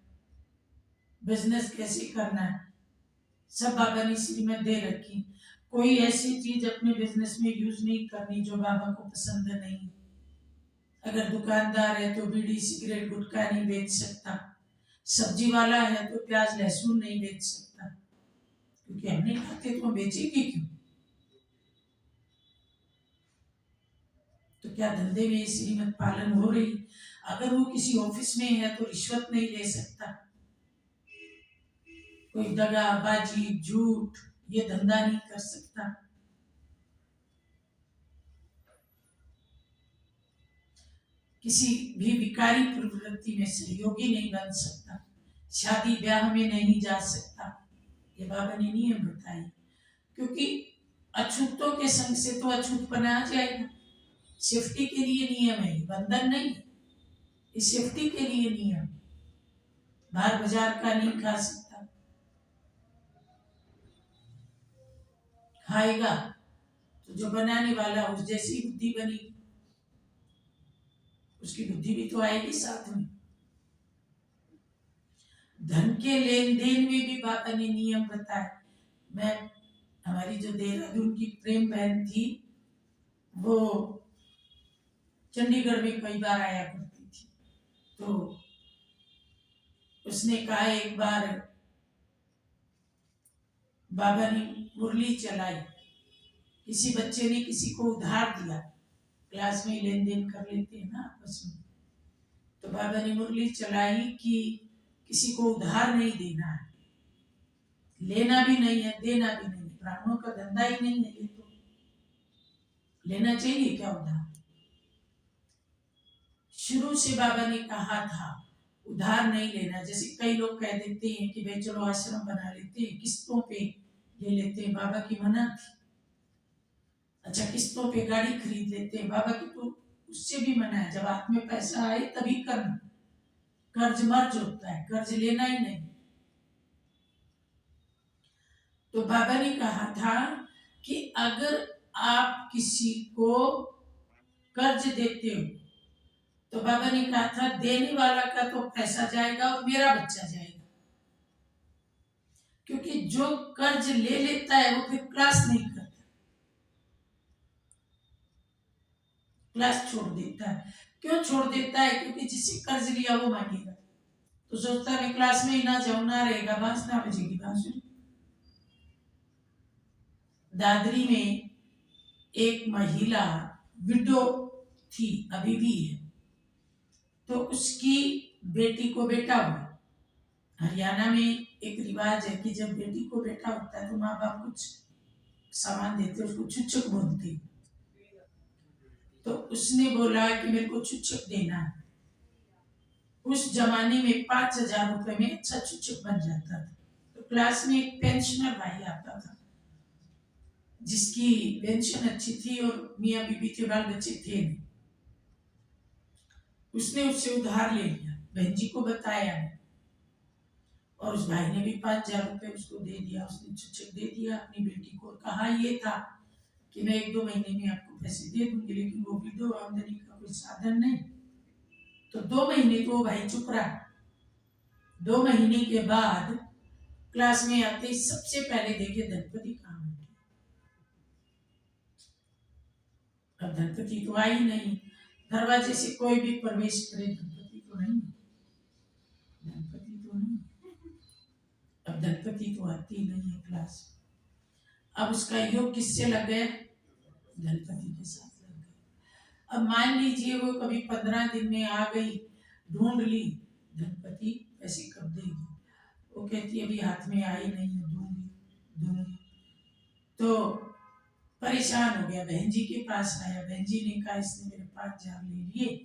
बिजनेस कैसे करना है, सब बाबा ने श्रीमत दे रखी। कोई ऐसी चीज अपने बिजनेस में यूज नहीं करनी जो बाबा को पसंद नहीं। अगर दुकानदार है तो बीड़ी सिगरेट गुटखा नहीं बेच सकता, सब्जी वाला है तो प्याज लहसुन नहीं बेच सकता, क्योंकि हम नहीं खाते तो हम बेचेंगे क्यों। तो क्या धंधे में श्रीमत पालन हो रही? अगर वो किसी ऑफिस में है तो रिश्वत नहीं ले सकता, कोई दगाबाजी झूठ ये धंधा नहीं कर सकता। किसी भी विकारी प्रवृत्ति में सहयोगी नहीं बन सकता, शादी ब्याह में नहीं जा सकता। ये बाबा ने नियम बताए, क्योंकि अछूतों के संग से तो अछूतपना आ जाएगा। सेफ्टी के लिए नियम है, बंधन नहीं, इस सेफ्टी के लिए नियम। बाहर बाजार का नहीं खा सकता, खाएगा तो जो बनाने वाला उस जैसी बुद्धि बनेगी, उसकी बुद्धि भी तो आएगी साथ में। धन के लेन देन में भी बाबा ने नियम बताए। मैं हमारी जो देहरादून की प्रेम बहन थी, वो चंडीगढ़ में कई बार आया करती थी, तो उसने कहा एक बार बाबा ने मुरली चलाई, किसी बच्चे ने किसी को उधार दिया, क्लास में लेन देन कर लेते हैं ना आपस में, तो बाबा ने मुरली चलाई कि किसी को उधार नहीं देना है, लेना भी नहीं है देना भी नहीं, ब्राह्मणों का धंधा ही नहीं है ये, तो लेना चाहिए क्या उधार। शुरू से बाबा ने कहा था उधार नहीं लेना। जैसे कई लोग कह देते हैं कि भाई चलो आश्रम बना लेते हैं, किस्तों पे ले लेते हैं, बाबा की मना थी। अच्छा किस्तों पे गाड़ी खरीद लेते हैं, बाबा की तो उससे भी मना है, जब हाथ में पैसा आए तभी करना, कर्ज मर्ज होता है, कर्ज लेना ही नहीं। तो बाबा ने कहा था कि अगर आप किसी को कर्ज देते हो, तो बाबा ने कहा था देने वाला का तो पैसा जाएगा और मेरा बच्चा जाएगा, क्योंकि जो कर्ज ले लेता है वो फिर क्लास नहीं करता, क्लास छोड़ देता है। क्यों छोड़ देता है? क्योंकि जिससे कर्ज लिया वो मांगेगा, तो सोचता है मैं क्लास में ही ना जाऊं, ना रहेगा बांस ना बजेगी बांसुरी। दादरी में एक महिला विडो थी, अभी भी है, तो उसकी बेटी को बेटा हुआ। हरियाणा में एक रिवाज है कि जब बेटी को बेटा होता है तो माँ बाप कुछ सामान देते, उसको छुच्छक बोलते। तो उसने बोला कि मेरे को छुच्छक देना है। उस जमाने में 5,000 रुपए में अच्छा छुच्छक बन जाता था। तो क्लास में एक पेंशनर भाई आता था जिसकी पेंशन अच्छी थी और मियाँ बीबी के बाल बच्चे थे नहीं। उसने उससे उधार ले लिया, बहन जी को बताया नहीं, और उस भाई ने भी 5,000 रुपए उसको दे दिया। उसने छुच्छक दे दिया अपनी बेटी को। कहा ये था कि मैं 1-2 महीने में आपको पैसे दे दूंगी, लेकिन वो विधो आमदनी का कोई साधन नहीं। तो 2 महीने तो वो भाई चुप रहा। 2 महीने के बाद क्लास में आते ही सबसे पहले देखे धनपति कहाँ बैठे। अब धनपति तो आई नहीं, दरवाजे से कोई भी प्रवेश करे धनपति तो नहीं, धनपति तो नहीं। अब धनपति तो आती नहीं है क्लास। अब उसका योग किससे लग गया? धनपति के साथ लग गया। अब मान लीजिए वो कभी 15 दिन में आ गई, ढूंढ ली, धनपति पैसे कब देगी? वो कहती अभी हाथ में आई नहीं है, दूंगी दूंगी। तो परेशान हो गया, बहन जी के पास आया। बहन जी ने कहा इसने मेरे 5,000 ले लिए,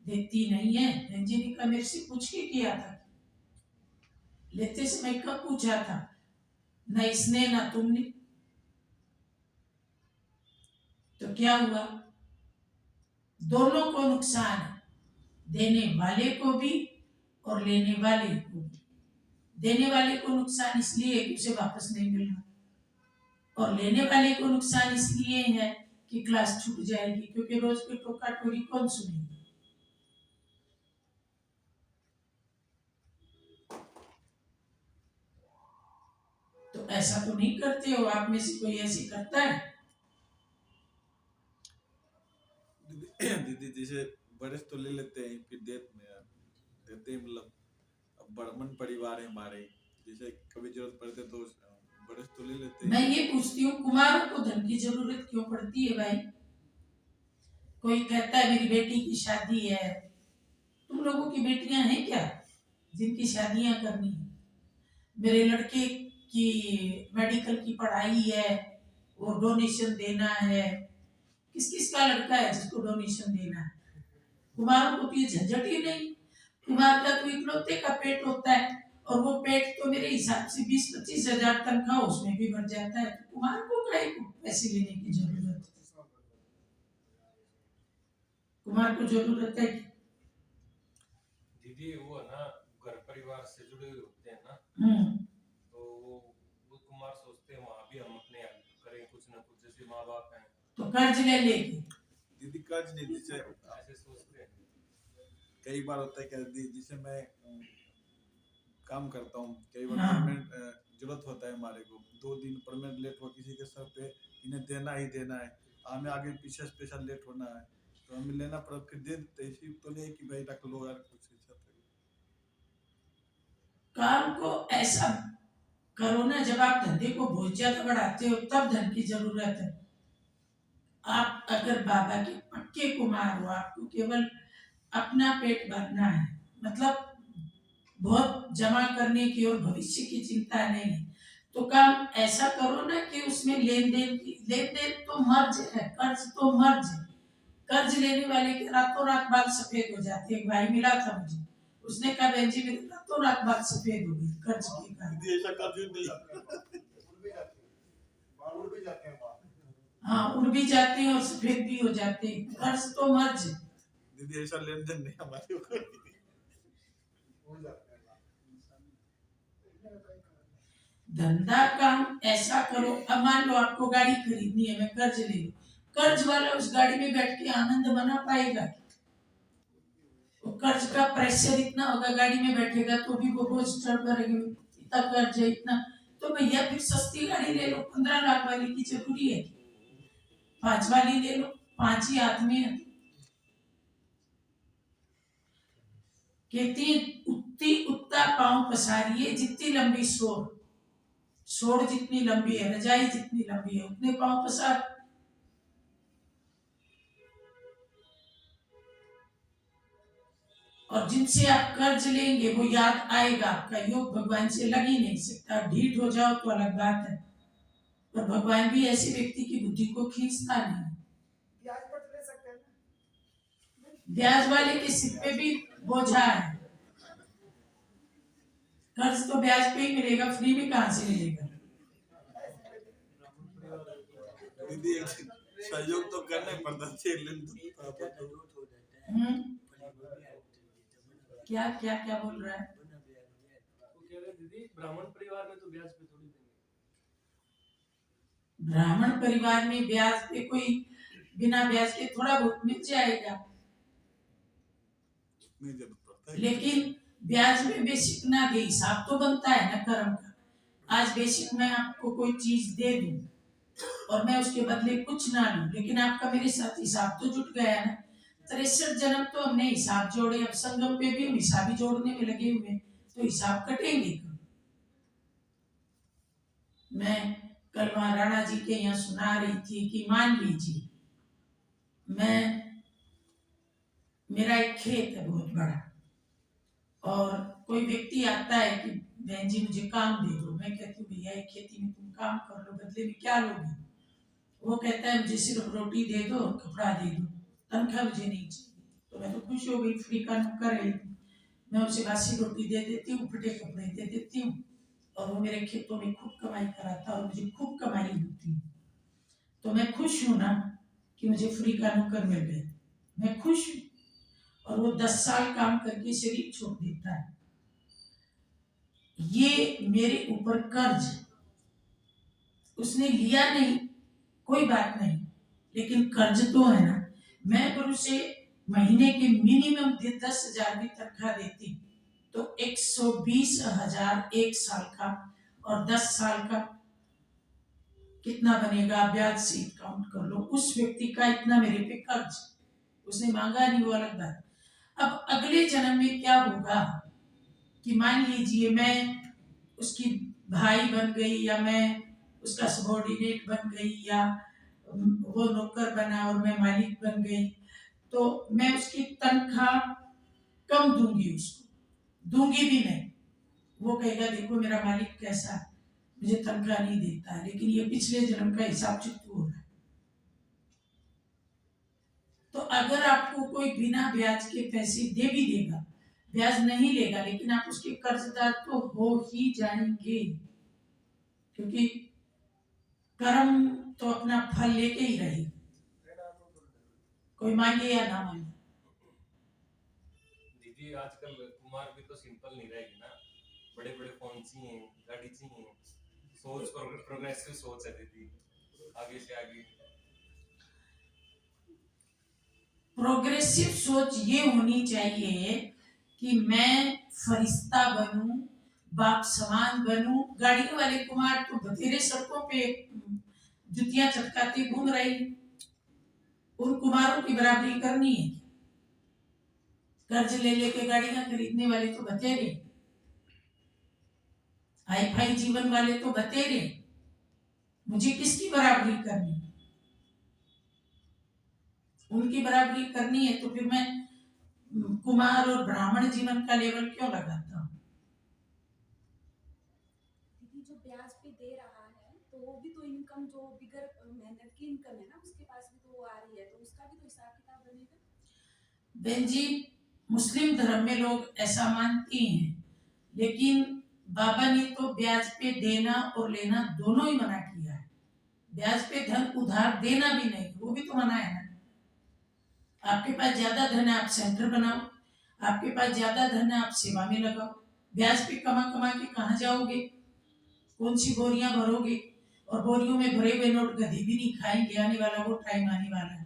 देती नहीं है। बहन जी ने कहा मेरे से पूछ के किया था? लेते समय कब पूछा था? ना इसने ना तुमने। तो क्या हुआ? दोनों को नुकसान है, देने वाले को भी और लेने वाले को भी। देने वाले को नुकसान इसलिए कि उसे वापस नहीं मिलना, और लेने वाले को नुकसान इसलिए है कि क्लास छूट जाएगी, क्योंकि रोज की टोका टोरी कौन सुनेगा? तो ऐसा तो नहीं करते हो आप में से कोई? ऐसी करता है? दीदी जैसे बरस तो ले लेते हैं फिर देते हैं, मतलब अब बड़मन परिवार है हमारे, जैसे कभी जरूरत पड़ते तो बरस तो ले लेते हैं। मैं ये पूछती हूँ, कुमारों को धन की जरूरत क्यों पड़ती है भाई? कोई कहता है मेरी बेटी की शादी है, तुम लोगों की बेटियां हैं क्या जिनकी शादियां करनी है? मेरे लड़के की मेडिकल की पढ़ाई है, वो डोनेशन देना है। किस किस का लड़का है जिसको डोनेशन देना है? कुमारों को तो ये झंझट ही नहीं। कुमार का तो इकलौते का पेट होता है, और वो पेट तो मेरे हिसाब से 20-25 हजार तनख्वाह उसमें भी बढ़ जाता है। तो कुमार को काहे को पैसे लेने की जरूरत है? कुमार को जरूरत है कि दीदी वो है ना, घर परिवार से जुड़े हुए होते हैं ना, तो वो कुमार सोचते हैं वहाँ भी हम अपने करें कुछ ना कुछ, जैसे माँ बाप हैं तो कर्ज ले लेगी। दीदी कर्ज नहीं, जैसे ऐसे सोचते हैं। कई बार होता है कि जैसे मैं काम करता हूँ, कई बार हाँ। पेमेंट जरूरत होता है हमारे को, 2 दिन पेमेंट लेट हो किसी के सर पे, इन्हें देना ही देना है, हमें आगे पीछे स्पेशल लेट होना है तो हमें लेना पड़ा, फिर दे देते। इसी तो नहीं कि भाई रख लो यार कुछ ऐसा। काम को ऐसा करो ना, जब आप धंधे को बहुत ज्यादा बढ़ाते हो तब धन की जरूरत है। आप अगर बाबा के पक्के कुमार हो, आपको केवल अपना पेट भरना है, मतलब बहुत जमा करने की और भविष्य की चिंता नहीं है, तो काम ऐसा करो ना कि उसमें लेन देन तो मर्ज है, कर्ज तो मर्ज है। कर्ज लेने वाले के रातों रात बाल सफेद हो जाते हैं। एक भाई मिला था मुझे, उसने कहा बहन जी मेरे रातों रात बाल सफेद हो गए कर्ज के कारण। ऐसा कभी नहीं। हाँ, उड़ भी जाते हैं और सफेद भी हो जाते हैं। कर्ज तो मर्ज है दीदी, ऐसा लेन देन नहीं हमारे ऊपर। धंधा काम ऐसा करो। अब मान लो आपको गाड़ी खरीदनी है, मैं कर्ज ले लूं, कर्ज वाला उस गाड़ी में बैठ के आनंद मना पाएगा? वो कर्ज का प्रेशर इतना होगा, गाड़ी में बैठेगा तो भी वो बोझ चढ़ करेगा, इतना कर्ज है इतना। तो भैया फिर सस्ती गाड़ी ले लो, 15 लाख वाली की जरूरी है? 5 वाली ले लो, 5 ही हाथ में है। कहती उतनी उतना पांव पसारिए जितनी लंबी सोड़ जितनी लंबी है, रजाई जितनी लंबी है, उतने पांव पसार। और जिनसे आप कर्ज लेंगे वो याद आएगा, आपका योग भगवान से लग ही नहीं सकता। ढीठ हो जाओ तो अलग बात है, पर भगवान भी ऐसे व्यक्ति की बुद्धि को खींचता नहीं। ब्याज पर तो ले सकते हैं ना? ब्याज वाले के सिर पे भी बोझा है। कर्ज तो ब्याज पे ही मिलेगा, फ्री में कहाँ से मिलेगा? दीदी एक सहयोग तो करना ही पड़ता है। क्या क्या क्या बोल रहा है? वो कह रहे दीदी ब्राह्मण परिवार में तो ब्याज पे थोड़ी देंगे। ब्राह्मण परिवार में ब्याज पे कोई बिना ब्याज के थोड़ा बहुत मिल जाएगा, नहीं जरूरत पड़ता है। लेकिन ब्याज में बेसिक ना दे, हिसाब तो बनता है ना कर्म का। आज बेसिक मैं आपको कोई चीज दे दूं और मैं उसके बदले कुछ ना लूं, लेकिन आपका मेरे साथ हिसाब तो जुट गया ना। 63 जन्म तो हमने हिसाब जोड़े, अब संगम पे भी हम हिसाब ही जोड़ने में लगे हुए, तो हिसाब कटेंगे। मैं कल वहां राणा जी के यहाँ सुना रही थी कि मान लीजिए मेरा एक खेत है बहुत बड़ा, और कोई व्यक्ति आता है कि बहन जी मुझे काम दे दो। मैं कहती हूँ भैया एक खेती में तुम काम कर लो, बदले में क्या लोगे? वो कहता है मुझे सिर्फ रोटी दे दो, कपड़ा दे दो, तनख्वाह मुझे नहीं चाहिए। तो मैं तो खुश हो गई, फ्री का नौकर है। मैं उसे बासी रोटी दे देती हूँ, फटे कपड़े दे देती हूँ, और वो मेरे खेतों में खूब कमाई कराता है और मुझे खूब कमाई होती है। तो मैं खुश हूं ना कि मुझे फ्री का नौकर मिल गया, मैं खुश हूँ। और वो 10 साल काम करके शरीर छोड़ देता है। ये मेरे ऊपर कर्ज उसने लिया नहीं, कोई बात नहीं, लेकिन कर्ज तो है ना। मैं गुरु से महीने के मिनिमम 10,000 भी तनख्वाह देती, तो 120,000 एक साल का, और 10 साल का कितना बनेगा ब्याज से काउंट कर लो। उस व्यक्ति का इतना मेरे पे कर्ज, उसने मांगा नहीं, वो अलग बात। अब अगले जन्म में क्या होगा कि मान लीजिए मैं उसकी भाई बन गई, या मैं उसका सबॉर्डिनेट बन गई, या वो नौकर बना और मैं मालिक बन गई, तो मैं उसकी तनख्वाह कम दूंगी, उसको दूंगी भी नहीं। वो कहेगा देखो मेरा मालिक कैसा, मुझे तनख्वाह नहीं देता, लेकिन ये पिछले जन्म का हिसाब चुकता हो रहा है। तो अगर आपको कोई बिना ब्याज के पैसे दे भी देगा, ब्याज नहीं लेगा, लेकिन आप उसके कर्जदार तो हो ही जाएंगे, क्योंकि कर्म तो अपना फल लेके ही रहेगा, कोई मांगे या ना मांगे। दीदी आजकल कुमार भी तो सिंपल नहीं रहेगी ना, बड़े बड़े फोन चाहिए, गाड़ी चाहिए, सोच प्रोग्रेसिव सोच है दीदी, आगे से आगे। प्रोग्रेसिव सोच ये होनी चाहिए कि मैं फरिश्ता बनूं, बाप समान बनूं। गाड़ियों वाले कुमार तो बतेरे सड़कों पे जुतियां चटकाते घूम रहे, उन कुमारों की बराबरी करनी है। कर्ज ले लेके गाड़ियां खरीदने वाले तो बतेरे, हाई फाई जीवन वाले तो बतेरे, मुझे किसकी बराबरी करनी? उनकी बराबरी करनी है तो फिर मैं कुमार और ब्राह्मण जीवन का लेवल क्यों लगाता हूँ? दीदी जो ब्याज पे दे रहा है तो वो भी तो इनकम, जो बिगर मेहनत की इनकम है ना, उसके पास भी तो वो आ रही है, तो उसका भी तो हिसाब किताब बनेगा। बहन जी मुस्लिम धर्म में लोग ऐसा मानते हैं, लेकिन बाबा ने तो ब्याज पे देना और लेना दोनों ही मना किया है। ब्याज पे धन उधार देना भी नहीं, वो भी तो मना है ना। आपके पास ज्यादा धन है आप सेंटर बनाओ, आपके पास ज्यादा धन है आप सेवा में लगाओ। ब्याज पे कमा कमा के कहाँ जाओगे? कौन सी बोरियां भरोगे? और बोरियों में भरे हुए नोट गधी भी नहीं खाएंगे, आने वाला वो टाइम आने वाला है।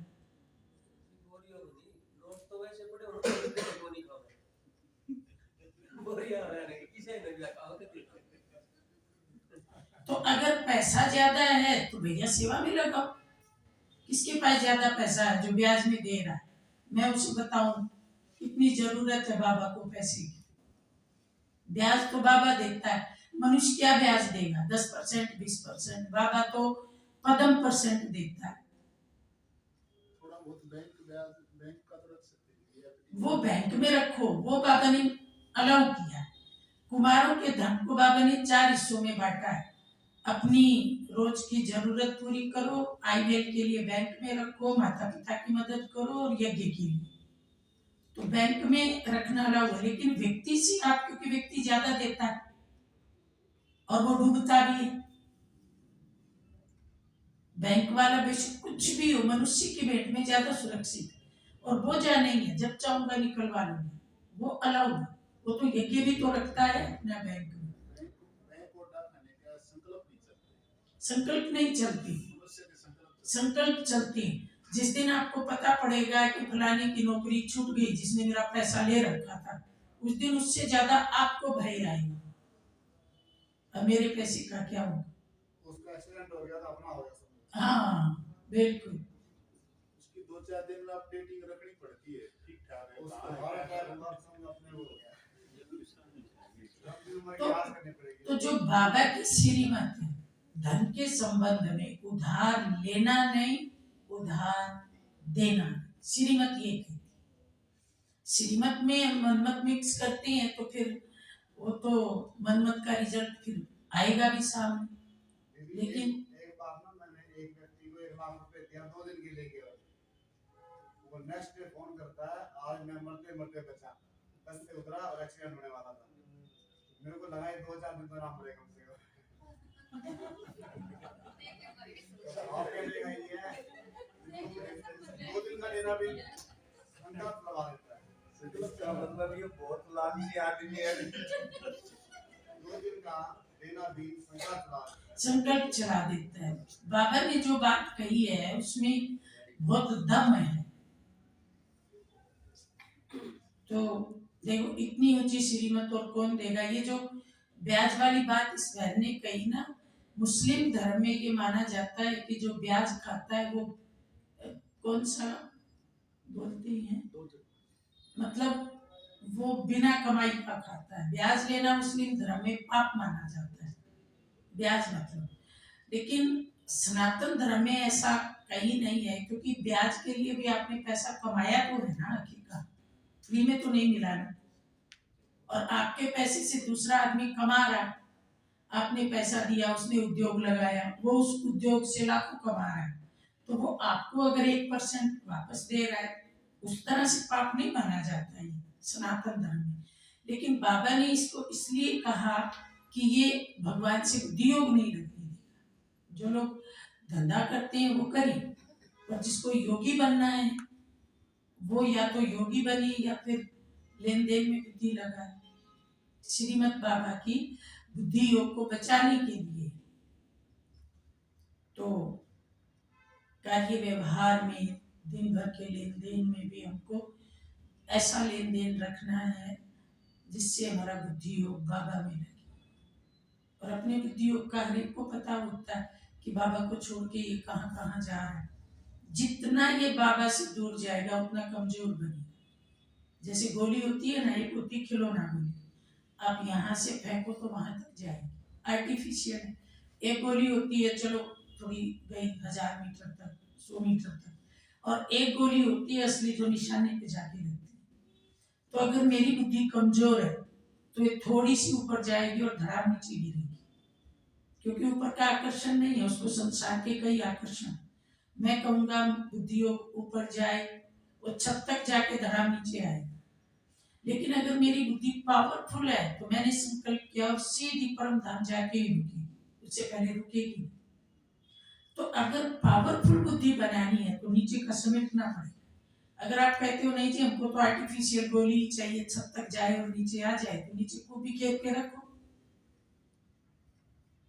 तो अगर पैसा ज्यादा है तो भैया सेवा में लगाओ। किसके पास ज्यादा पैसा है जो ब्याज में दे रहा है? मैं उसे बताऊं कितनी जरूरत है बाबा को पैसे की। ब्याज तो बाबा देता है, मनुष्य क्या ब्याज देगा? 10%, 20%। बाबा तो पदम परसेंट देता है। थोड़ा बहुत बैंक का तो रख सकते हैं। वो बैंक में रखो, वो बाबा ने अलाउ किया। कुमारों के धन को बाबा ने 4 हिस्सों में बांटा है। अपनी रोज की जरूरत पूरी करो, आईवेल के लिए बैंक में रखो, माता पिता की मदद करो और यज्ञ के लिए। तो बैंक में रखना अलाउ है, लेकिन व्यक्ति से आप, क्योंकि व्यक्ति ज्यादा देता है और वो डूबता भी है। बैंक वाला बेशक कुछ भी हो, मनुष्य की भेंट में ज्यादा सुरक्षित है और वो जा नहीं है, जब चाहूंगा निकलवा लूंगा, वो अलाउ है। वो तो यज्ञ भी तो रखता है अपना बैंक में। संकल्प नहीं चलती, संकल्प चलती। जिस दिन आपको पता पड़ेगा कि फलाने की नौकरी छूट गई जिसने मेरा पैसा ले रखा था, उस दिन उससे ज्यादा आपको भय आएगा, अब मेरे पैसे का क्या होगा? उसका एक्सीडेंट हो गया तो अपना हो गया। हाँ बिल्कुल। उसकी 2-4 दिन में अपडेटिंग रखनी पड़ती है, ठीक ठाक है। उसको हमारा क्या अपने हो गया, तो जो बाबा की श्रीमत है, धन के संबंध में उधार लेना नहीं, उधार देना। श्रीमत ये कहती। श्रीमत में मनमत मिक्स करते हैं तो फिर वो तो मनमत का रिजल्ट फिर आएगा भी सामने। लेकिन एक बार ना मैंने एक व्यक्ति को 1 लाख रुपए दिया, 2 दिन के लिए गया, वो नेक्स्ट डे फोन करता है, आज मैं मरते मरते बचा, बस से उतरा और एक्सीडेंट होने वाला था। मेरे को लगा 2-4 दिन तो आराम पड़ेगा कम से कम। आपके लिए नहीं है, 2 दिन का लेना भी संकल्प लगा देता है। इसका मतलब ये बहुत लालची आदमी है। 2 दिन का लेना भी संकल्प चला देता है। बाबा ने जो बात कही है उसमें बहुत दम है। तो देखो, इतनी ऊंची श्रीमत और कौन देगा? ये जो ब्याज वाली बात इस बहन ने कही ना, मुस्लिम धर्म में ये माना जाता है कि जो ब्याज खाता है वो कौन सा बोलते हैं, मतलब वो बिना कमाई का खाता है। ब्याज लेना मुस्लिम धर्म में पाप माना जाता है, ब्याज मतलब। लेकिन सनातन धर्म में ऐसा कहीं नहीं है, क्योंकि ब्याज के लिए भी आपने पैसा कमाया तो है ना, आखिर का फ्री में तो नहीं मिला ना। और आपके पैसे से दूसरा आदमी कमा रहा, आपने पैसा दिया, उसने उद्योग लगाया, वो उस उद्योग से लाखों कमा रहा है, तो वो आपको अगर 1% वापस दे रहा है, उस तरह से पाप नहीं माना जाता है सनातन धर्म में। लेकिन बाबा ने इसको इसलिए कहा कि ये भगवान से उद्योग नहीं लगने देगा। जो लोग धंधा करते हैं वो करें, और जिसको योगी बनना है वो या तो योगी बने या फिर लेन देन में बुद्धि लगाए। श्रीमत बाबा की बुद्धि योग को बचाने के लिए। तो कार्य व्यवहार में, दिन भर के लेन देन में भी हमको ऐसा लेन देन रखना है जिससे हमारा बुद्धि योग बाबा में लगे। और अपने बुद्धि योग का हर एक को पता होता है कि बाबा को छोड़ के ये कहाँ कहाँ जा रहा है। जितना ये बाबा से दूर जाएगा उतना कमजोर बनेगा। जैसे गोली होती है ना, एक होती खिलौना गोली, आप यहाँ से फेंको तो वहां तक जाएगी, आर्टिफिशियल है। एक गोली होती है, चलो थोड़ी गई 1000 मीटर तक, 100 मीटर तक, और एक गोली होती है असली जो निशाने पे जाके लगती है। तो अगर मेरी बुद्धि कमजोर है तो ये थोड़ी सी ऊपर जाएगी और धड़ाम नीचे गिरेगी, क्योंकि ऊपर का आकर्षण नहीं है, उसको संसार के कई आकर्षण। मैं कहूंगा बुद्धि ऊपर जाए, वो छत तक जाके धड़ाम नीचे आए। लेकिन अगर मेरी बुद्धि पावरफुल है तो मैंने संकल्प किया और सीधी परम धाम जाके ही रुकी, उससे पहले रुकेगी। तो अगर पावरफुल बुद्धि बनानी है तो नीचे का समेटना पड़ेगा। अगर आप कहते हो नहीं जी हमको तो आर्टिफिशियल गोली चाहिए, छत तक जाए और नीचे आ जाए, तो नीचे को बिखेर के रखो,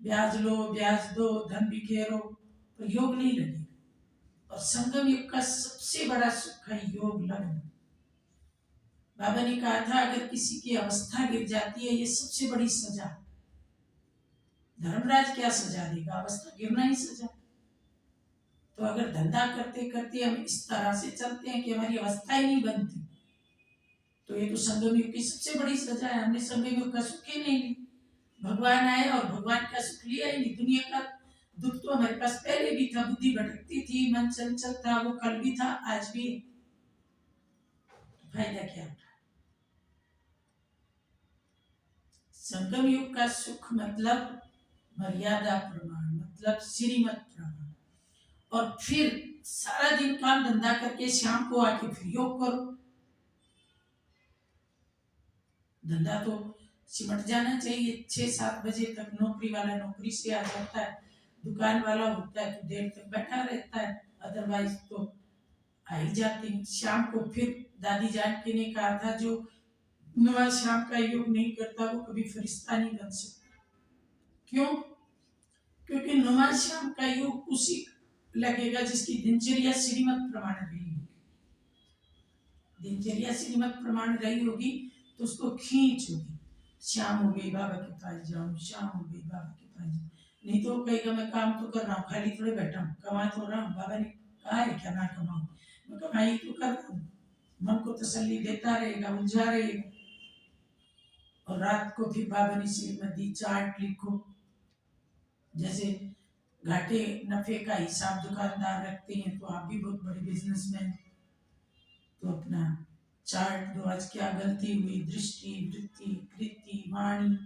ब्याज लो, ब्याज दो, धन बिखेरो, तो योग नहीं लगेगा। और संगम युग का सबसे बड़ा सुख है योग लगना। बाबा ने कहा था अगर किसी की अवस्था गिर जाती है ये सबसे बड़ी सजा। धर्मराज क्या सजा देगा? अवस्था गिरना ही सजा। तो अगर धंधा करते करते हम इस तरह से चलते हैं कि हमारी अवस्था ही नहीं बनती, तो ये तो संगम युग की सबसे बड़ी सजा है। हमने संगम युग का सुख ही नहीं ली। भगवान आए और भगवान का सुख लिया ही नहीं। दुनिया का दुख तो हमारे पास पहले भी था, बुद्धि भटकती थी, मन चंचल था, वो कल भी था, आज भी है। फायदा क्या होता है? संगम युग का सुख मतलब मर्यादा प्रमाण, मतलब श्रीमत प्रमाण। और फिर सारा दिन काम धंधा करके शाम को आके फिर योग करो। धंधा तो सिमट जाना चाहिए। 6-7 बजे तक नौकरी वाला नौकरी से आ जाता है, दुकान वाला होता है तो देर तक बैठा रहता है, अदरवाइज तो आ ही जाते हैं। शाम को फिर दादी जानकी ने कहा था, जो नमाज शाम का योग नहीं करता वो कभी फरिश्ता नहीं बन सकता। क्यों? क्योंकि नमाज शाम का योग उसी लगेगा जिसकी दिनचर्या श्रीमत प्रमाण रही होगी। दिनचर्या श्रीमत प्रमाण रही होगी तो उसको खींच होगी। शाम हो गई बाबा के पास जाऊं, शाम हो गई बाबा के पास जाऊं। नहीं तो कहेगा मैं काम तो कर रहा हूँ, खाली थोड़े बैठा हूँ, कमा तो रहा हूँ। बाबा ने कहा है क्या ना कमाऊं? मैं कमाई तो कर रहा हूँ। मन को तसल्ली देता रहेगा, उलझा रहेगा। और रात को फिर बाबा ने श्रीमती चार्ट लिखो। जैसे घाटे नफे का हिसाब दुकानदार रखते हैं, तो आप भी बहुत बड़े बिजनेसमैन, तो अपना चार्ट दो, आज क्या गलती हुई, दृष्टि, वृत्ति, कृति, वाणी,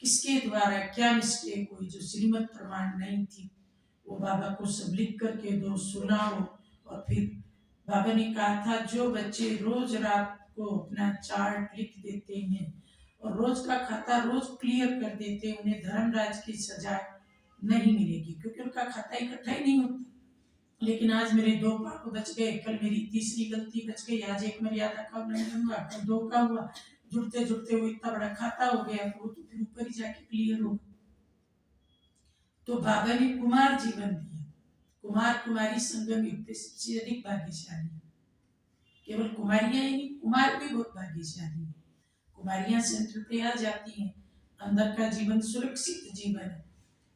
किसके द्वारा क्या मिस्टेक हुई जो श्रीमत प्रमाण नहीं थी, वो बाबा को सब लिख करके दो, सुनाओ। और फिर बाबा ने कहा था, जो बच्चे रोज रात को अपना चार्ट लिख देते हैं और रोज का खाता रोज क्लियर कर देते हैं, उन्हें धर्मराज की सजा नहीं मिलेगी, क्योंकि उनका खाता इकट्ठा ही नहीं होता। लेकिन आज मेरे 2 पाप बच गए, कल मेरी तीसरी गलती बच गई, आज एक मर्यादा का उल्लंघन हुआ, कल 2 का हुआ, जुड़ते जुड़ते वो इतना बड़ा खाता हो गया, तो वो तो फिर ऊपर ही जाके क्लियर होगा। तो बाबा ने कुमार जीवन दिया। कुमार कुमारी संगम युग पे सबसे अधिक भाग्यशाली है। केवल कुमारियां ही नहीं, कुमार भी बहुत भाग्यशाली है। कुमारियां सेंटर पे आ जाती हैं, अंदर का जीवन सुरक्षित जीवन है।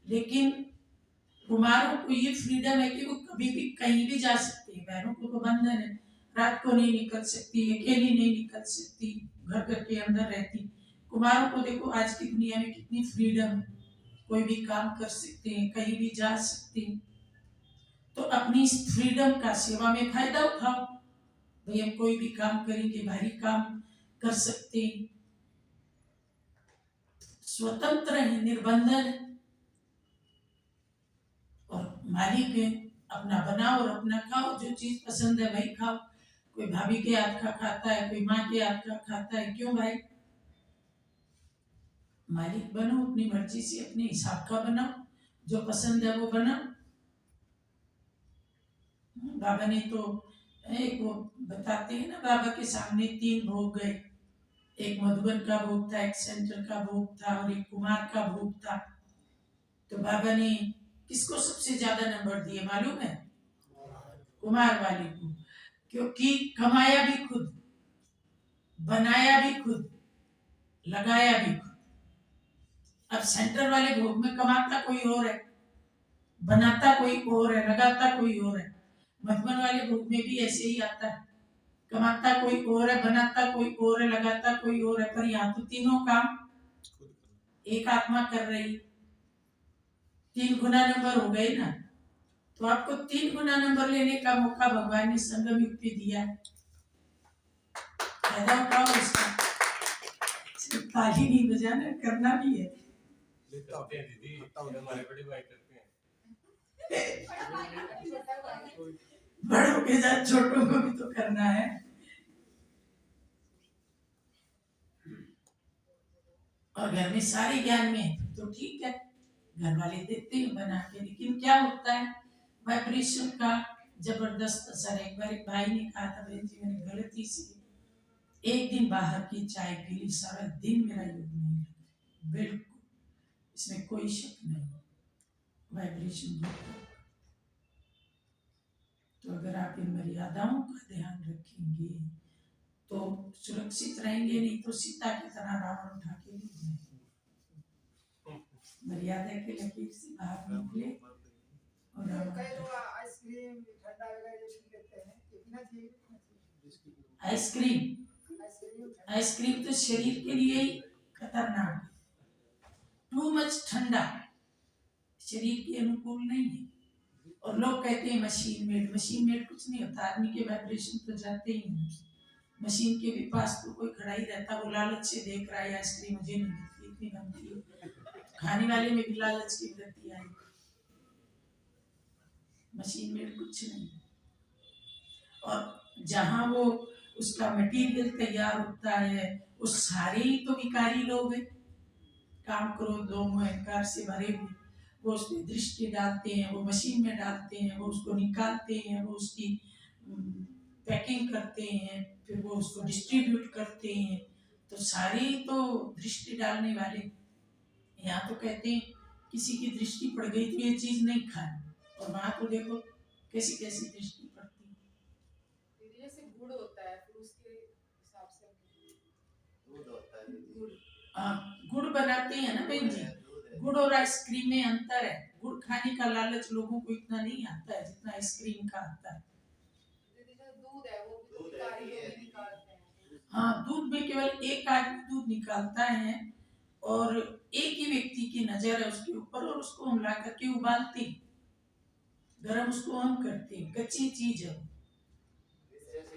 लेकिन कुमारों को ये फ्रीडम है कि वो कभी भी कहीं भी जा सकते हैं। बहनों को तो बंधन है, रात को नहीं निकल सकती, अकेली नहीं निकल सकती, घर के अंदर रहती। कुमारों को देखो आज की दुनिया में कितनी फ्रीडम है, कोई भी काम कर सकते हैं, कहीं भी जा सकते हैं। तो अपनी इस फ्रीडम का सेवा में फायदा उठाओ। भाई हम कोई भी काम करेंगे, भारी काम कर सकते हैं, स्वतंत्र है, निर्बंधन है और मालिक है। अपना बनाओ और अपना खाओ, जो चीज पसंद है वही खाओ। कोई भाभी के हाथ का खाता है, कोई माँ के हाथ का खाता है, क्यों भाई? मालिक बनो, अपनी मर्जी से अपने हिसाब का बनाओ, जो पसंद है वो बनाओ। बाबा ने तो एक वो बताते हैं ना, बाबा के सामने 3 भोग गए, एक मधुबन का भोग था, एक सेंटर का भोग था और एक कुमार का भोग था। तो बाबा ने किसको सबसे ज्यादा नंबर दिए मालूम है? कुमार वाले को, क्योंकि कमाया भी खुद, बनाया भी खुद, लगाया भी खुद। अब सेंटर वाले भोग में कमाता कोई और है, बनाता कोई और है, लगाता कोई और है। मधुबन वाले भोग में भी ऐसे ही आता है, कमाता कोई और है, बनाता कोई और है, लगाता कोई और है। पर यहाँ तो तीनों काम एक आत्मा कर रही। 3 गुना नंबर हो गए ना, तो आपको 3 गुना नंबर लेने का मौका भगवान ने संगम युग पे दिया। फायदा उठाओ इसका। सिर्फ ताली नहीं बजाना, करना भी है। करते हैं दीदी, हमारे बड़े भाई करते हैं। बड़ों के साथ छोटों को भी तो करना है। और घर में सारे ज्ञान में तो ठीक है, घर वाले देते हैं बना के, लेकिन क्या होता है वाइब्रेशन का जबरदस्त असर। एक बार एक भाई ने कहा था, बहन जी मैंने गलती से एक दिन बाहर की चाय पी ली, सारा दिन मेरा योग नहीं लगा। बिल्कुल, इसमें कोई शक नहीं, वाइब्रेशन बहुत। तो अगर आप इन मर्यादाओं का ध्यान रखेंगे तो सुरक्षित रहेंगे, नहीं तो सीता की तरह रावण उठा के ले जाएंगे। मर्यादा के लकीर से बाहर निकले और कई लोग आइसक्रीम ठंडा वगैरह ये पी लेते हैं, ये पीना चाहिए? आइसक्रीम आइसक्रीम आइसक्रीम तो शरीर के लिए ही खतरनाक है। टू मच ठंडा शरीर के अनुकूल नहीं है। और लोग कहते हैं मशीन मेड कुछ नहीं होता। आदमी के वाइब्रेशन तो जाते ही नहीं। मशीन के भी पास तो कोई खड़ा ही रहता, वो लालच से देख रहा है आइसक्रीम मुझे नहीं मिलती, इतनी बनती है। खाने वाले में भी लालच की वृत्ति आई। मशीन मेड कुछ नहीं। और जहाँ वो उसका मटेरियल तैयार होता है वो सारे ही तो विकारी लोग हैं, काम क्रोध लोभ अहंकार से भरे हुए। वो उसमें दृष्टि डालते हैं, वो मशीन में डालते हैं, वो उसको निकालते हैं, वो उसकी पैकिंग करते हैं, फिर वो उसको डिस्ट्रीब्यूट करते हैं। तो सारे ही तो दृष्टि डालने वाले। यहाँ तो कहते हैं किसी की दृष्टि पड़ गई तो ये चीज नहीं खानी, और वहां तो देखो कैसी कैसी दृष्टि पड़ती है। दीदी जैसे गुड़ होता है, फिर उसके हिसाब से दूध होता है दीदी। गुड़ बनाते हैं ना बहन जी। गुड़ और आइसक्रीम में अंतर है। गुड़ खाने का लालच लोगों को इतना नहीं आता है जितना आइसक्रीम का आता है। दीदी जो दूध है वो भी तो विकारी लोग ही निकालते हैं। हाँ, दूध में केवल एक आदमी दूध निकालता है और एक ही व्यक्ति की नजर है उसके ऊपर, और उसको हम ला करके उबालते हैं, गरम उसको हम करते हैं। कच्ची चीज है।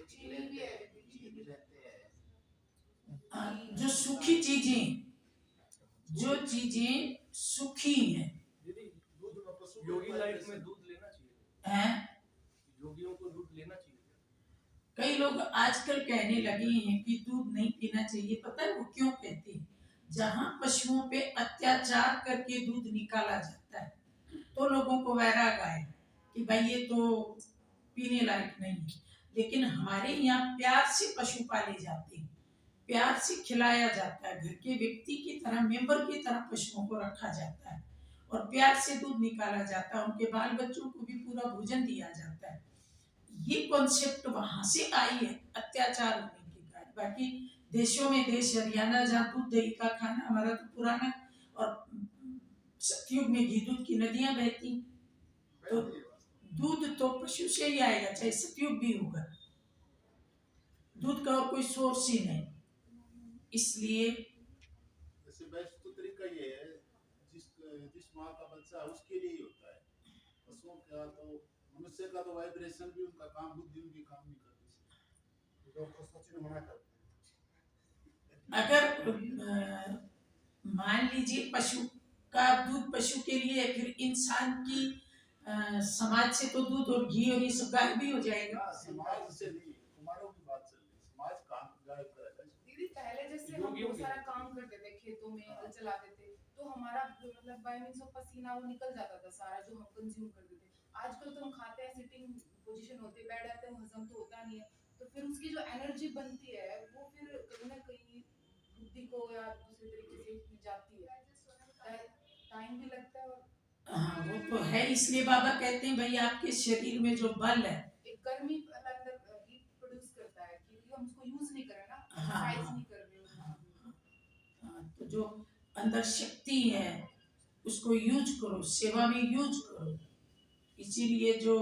चीनी भी है जो सूखी चीजें, जो चीजें सूखी हैं, दीदी योगी लाइफ में दूध लेना चाहिए, हैं? योगियों को दूध लेना चाहिए। कई लोग आजकल कहने लगे हैं कि दूध नहीं पीना चाहिए। पता है वो क्यों कहते हैं? जहाँ पशुओं पे अत्याचार करके दूध निकाला जाता है तो लोगों को वैराग आए कि भाई ये तो पीने लायक नहीं है। लेकिन हमारे यहाँ प्यार से पशु पाले जाते हैं, प्यार से खिलाया जाता है, घर के व्यक्ति की तरह, मेंबर की तरह पशुओं को रखा जाता है और प्यार से दूध निकाला जाता है। उनके बाल बच्चों को भी पूरा भोजन दिया जाता है। ये कॉन्सेप्ट वहां से आई है, अत्याचार होने के कारण। बाकी देशों में, देश हरियाणा जहाँ दूध दही का खाना, हमारा तो पुराना, और सतयुग में घी दूध की नदियां बहती, तो दूध तो पशु से ही आएगा, चाहे सतयुग भी होगा। दूध का और कोई सोर्स ही नहीं। इसलिए वैसे बेस्ट तो तरीका ये है, जिस माँ का बच्चा है उसके लिए ही होता है। पशुओं का तो, मनुष्य का तो वाइब्रेशन भी उनका काम, बुद्धि उनकी काम नहीं करती। डॉक्टर सचिन मना करते हैं। अगर मान लीजिए पशु का दूध पशु के लिए, फिर इंसान की समाज से तो दूध और घी और ये सब गायब भी हो जाएगा। समाज से नहीं, कुमारों की बात चल रही है, समाज काम गायब करेगा। दीदी पहले जैसे हम बहुत सारा काम करते थे, खेतों में हल चलाते थे, तो हमारा मतलब बाय मींस ऑफ पसीना वो निकल जाता था सारा जो हम कंज्यूम करते थे। आजकल तो हम खाते हैं, सिटिंग पोजीशन होते, बैठ जाते हैं, हजम तो होता नहीं है। तो फिर उसकी जो एनर्जी बनती है वो फिर कहीं ना कहीं बुद्धि को या दूसरे तरीके से जाती है, टाइम भी लगता है। और हाँ वो तो है। इसलिए बाबा कहते हैं भाई आपके शरीर में जो बल है, एक गर्मी अंदर हीट प्रोड्यूस करता है क्योंकि हम उसको यूज नहीं कर रहे ना, हाँ, एक्सरसाइज नहीं कर रहे। तो जो अंदर शक्ति है उसको यूज करो, सेवा में यूज करो। इसीलिए जो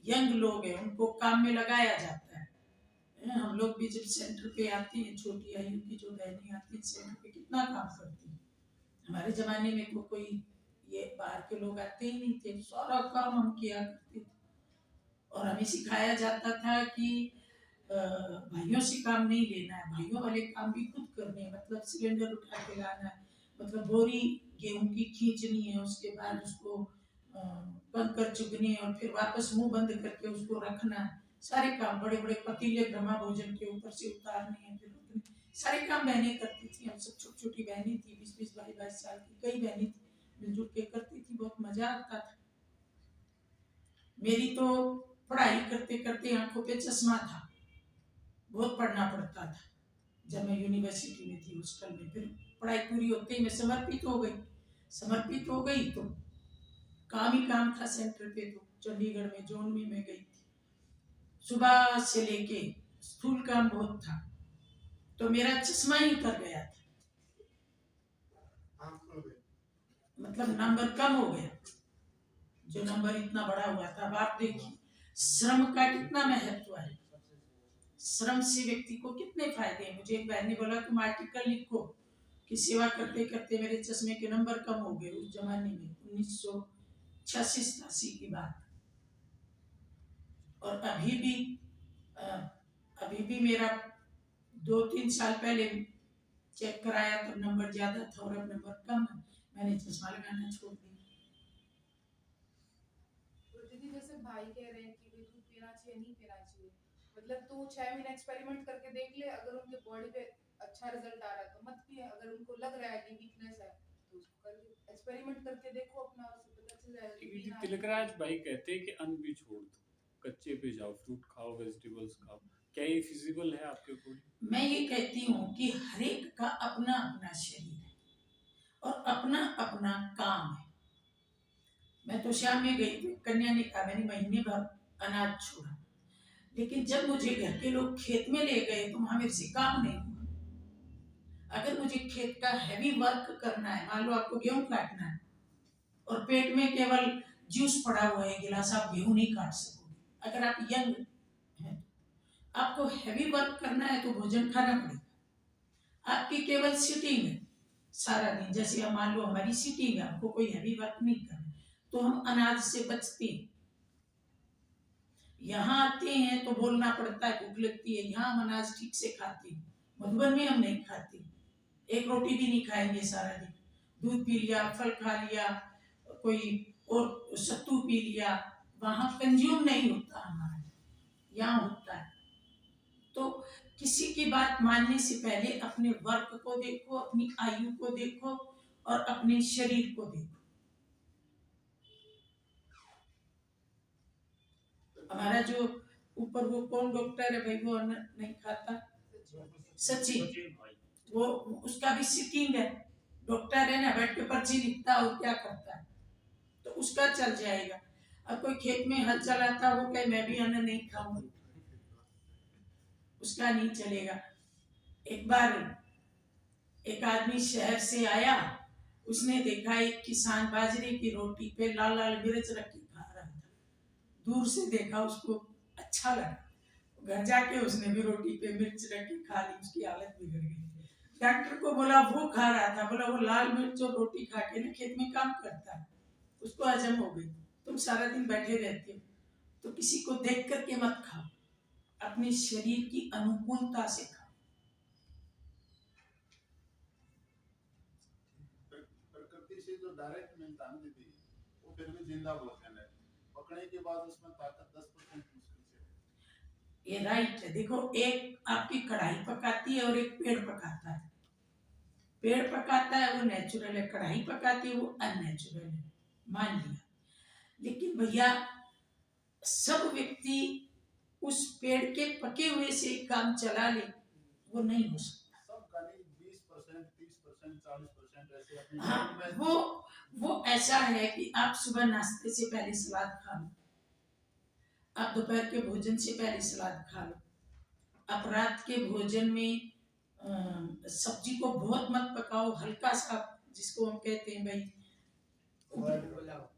यंग लोग हैं उनको काम में लगाया जाता है। हम लोग भी जब सेंटर पे आते हैं, छोटी आयु की जो बहनें आती हैं सेंटर पे, कितना काम करती हैं। हमारे जमाने में तो कोई ये बाहर के लोग आते ही नहीं थे, सारा काम हम किया करते थे। और हमें सिखाया जाता था कि भाइयों से काम नहीं लेना है, भाइयों वाले काम भी खुद करने हैं। मतलब सिलेंडर उठा के लाना है, मतलब बोरी गेहूं की खींचनी है, उसके बाद उसको कंकर चुगने और फिर वापस मुंह बंद करके उसको रखना। सारे काम, बड़े बड़े पतीले ब्रह्मा भोजन के ऊपर से उतारने हैं, फिर उतने सारे काम बहनें करती थी। हम सब छोटी छोटी बहनें थी, 20-20, 22-22 साल की कई बहनें थी, मिलजुल के करती थी। बहुत मजा आता था। मेरी तो पढ़ाई करते करते आंखों पे चश्मा था, बहुत पढ़ना पड़ता था। जब मैं यूनिवर्सिटी में थी, हॉस्टल में, फिर पढ़ाई पूरी होते ही मैं समर्पित हो गई तो काम ही काम था सेंटर पे। तो चंडीगढ़ में जोन में मैं गई थी, सुबह से लेके स्थूल काम बहुत था, तो मेरा चश्मा ही उतर गया था, मतलब नंबर कम हो गया। जो नंबर इतना बड़ा हुआ था। अब आप देखिए श्रम का कितना महत्व है। श्रम से व्यक्ति को कितने फायदे हैं। मुझे एक बहन ने बोला तुम आर्टिकल लिखो कि सेवा करते करते मेरे चश्मे के नंबर कम हो गए। उस जमाने में 1986-87 की बात। और अभी भी मेरा 2-3 साल पहले चेक कराया तो नंबर ज्यादा था और अब नंबर कम है। मैंने चश्मा लगाना छोड़ दिया। तो दीदी जैसे भाई कह रहे हैं कि भाई दूध पीना चाहिए नहीं पीना चाहिए, मतलब तो 6 महीने एक्सपेरिमेंट करके देख ले, अगर उनके बॉडी पे अच्छा रिजल्ट आ रहा है तो मत पिए, अगर उनको लग रहा है कि वीकनेस है तो उसको कर ले, एक्सपेरिमेंट करके देखो अपना, उससे पता चल जाएगा कि क्योंकि पीना है। तिलकराज भाई कहते हैं कि अन्न भी छोड़ दो, कच्चे पे जाओ, फ्रूट खाओ, वेजिटेबल्स खाओ। क्या ये फिजिबल है आपके अकॉर्डिंग? मैं ये कहती हूँ कि हर एक का अपना अपना शरीर है और अपना अपना काम है। मैं तो शाम में गई थी, कन्या ने कहा मैंने महीने भर अनाज छोड़ा, लेकिन जब मुझे घर के लोग खेत में ले गए तो वहां मेरे से काम नहीं हुआ। अगर मुझे खेत का हैवी वर्क करना है, मान लो आपको गेहूं काटना है और पेट में केवल जूस पड़ा हुआ है गिलास, आप गेहूं नहीं काट सकोगे। अगर आप यंग हैं, आपको हैवी वर्क करना है तो भोजन खाना पड़ेगा। आपकी केवल सिटिंग है सारा दिन, जैसे हम मान लो हमारी सिटिंग है, आपको कोई हैवी वर्क नहीं करना, तो हम अनाज से बचते हैं। यहाँ आते हैं तो बोलना पड़ता है, भूख लगती है, यहाँ हम अनाज ठीक से खाते हैं। मधुबन में हम नहीं खाते, एक रोटी भी नहीं खाएंगे सारा दिन। दूध पी लिया, फल खा लिया, कोई और सत्तू पी लिया, वहां कंज्यूम नहीं होता हमारा, यहाँ होता है। तो किसी की बात मानने से पहले अपने वर्क को देखो, अपनी आयु को देखो और अपने शरीर को देखो। हमारा जो ऊपर वो कौन डॉक्टर है भाई, वो अन्न नहीं खाता, सचिन, वो उसका भी सिटिंग है, डॉक्टर है ना, बैठ के पर्ची लिखता और क्या करता है, तो उसका चल जाएगा। अब कोई खेत में हल चलाता, वो कहे मैं भी अन्न नहीं खाऊंगा, उसका नहीं चलेगा। एक बार एक आदमी शहर से आया, उसने देखा एक किसान बाजरे की रोटी पे लाल लाल मिर्च रख के खा रहा था। दूर से देखा, उसको अच्छा लगा, घर जाके उसने भी रोटी पे मिर्च रख के खा ली, उसकी हालत बिगड़ गई। डॉक्टर को बोला वो खा रहा था, बोला वो लाल मिर्च और रोटी खा के ना खेत में काम करता है, उसको हजम हो गई। तुम सारा दिन बैठे रहते हो तो किसी को देख करके मत खाओ, अपने शरीर की अनुकूलता से खाओ। प्रकृति से जो डायरेक्ट मिलता है दीदी, वो फिर भी जिंदा भोजन है। पकने के बाद उसमें ताकत 10% मुश्किल से। ये राइट है। देखो, एक आपकी कढ़ाई पकाती है और एक पेड़ पकाता है। पेड़ पकाता है वो नेचुरल है, कढ़ाई पकाती है वो अननेचुरल है, मान लिया। लेकिन भैया सब व्यक्ति उस पेड़ के पके हुए से काम चला ले, वो नहीं हो सकता। सब का नहीं, 20%, 30%, 40% ऐसे अपनी हाँ, वो ऐसा है कि आप सुबह नाश्ते से पहले सलाद खा लो, आप दोपहर के भोजन से पहले सलाद खा लो, आप रात के भोजन में सब्जी को बहुत मत पकाओ, हल्का सा, जिसको हम कहते हैं भाई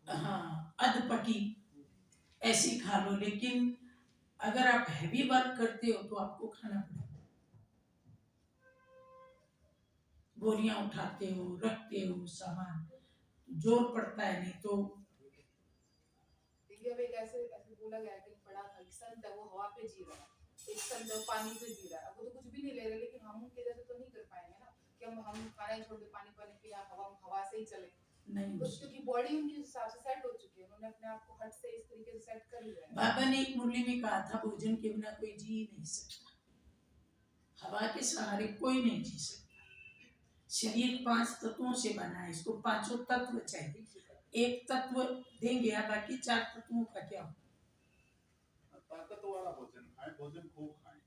हाँ अध पकी, ऐसी खा लो। लेकिन अगर आप हैवी वर्क करते हो तो आपको खाना पड़ेगा, बोरियां उठाते हो, रखते हो सामान, जोर पड़ता है। नहीं तो देखिए अब एक ऐसे ऐसे बोला गया है कि पढ़ा था कि संत है वो हवा पे जी रहा है, एक संत है वो पानी पे जी रहा है। अब वो तो कुछ भी नहीं ले रहे, लेकिन हम उनके जैसे तो नहीं कर पाएंगे ना कि हम खाना ही छोड़ दे, पानी पानी पे, या हवा से ही चले। नहीं हो बस क्योंकि बॉडी उनके हिसाब से सेट हो चुकी है, उन्होंने अपने आप को हट से इस तरीके से सेट कर लिया है। बाबा ने एक मुरली में कहा था, भोजन के बिना कोई जी नहीं सकता, हवा के सहारे कोई नहीं जी सकता। शरीर 5 तत्वों से बना है, इसको 5 तत्व चाहिए। एक तत्व देंगे आप, बाकी 4 तत्वों का क्या हो? ताकत वाला भोजन खाएं, भोजन खूब खाएं,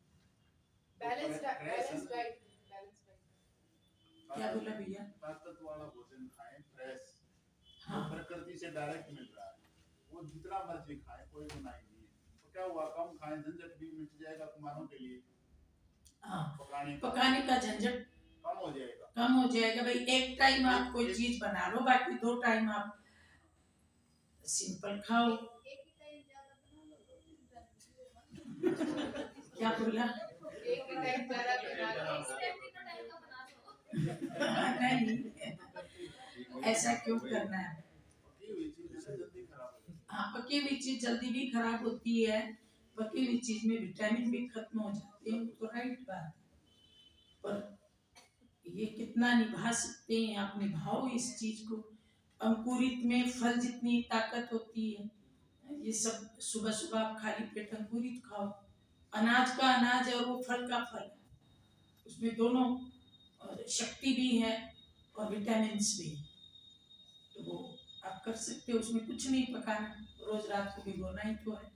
बैलेंस डाइट। क्या बोला भैया? ताकत वाला भोजन खाएं, फ्रेश, हाँ, प्रकृति से डायरेक्ट मिल रहा है, वो जितना मर्जी खाएं, कोई बुराई नहीं है। तो क्या हुआ, कम खाएं, झंझट भी मिट जाएगा कुमारों के लिए, हाँ, पकाने का झंझट कम हो जाएगा। कम हो जाएगा भाई। एक टाइम आप कोई चीज बना लो, बाकी 2 टाइम आप सिंपल खाओ। क्या बोला? एक ही टाइम जा रहा बना नहीं, ऐसा क्यों करना है? पकी हुई चीज है ना जल्दी खराब हो जाती हाँ, पकी हुई चीज जल्दी भी खराब होती है, पकी हुई चीज में विटामिन भी खत्म हो जाते हैं, तो राइट बात है। पर ये कितना निभा सकते हैं आप, निभाओ इस चीज को। अंकुरित में फल जितनी ताकत होती है, ये सब सुबह सुबह आप खाली पेट अंकुरित खाओ, अनाज का अनाज और वो फल का फल, उसमें दोनों शक्ति भी है और विटामिन भी है, तो वो आप कर सकते हो। उसमें कुछ नहीं पकाना, रोज रात को भिगोना ही तो है।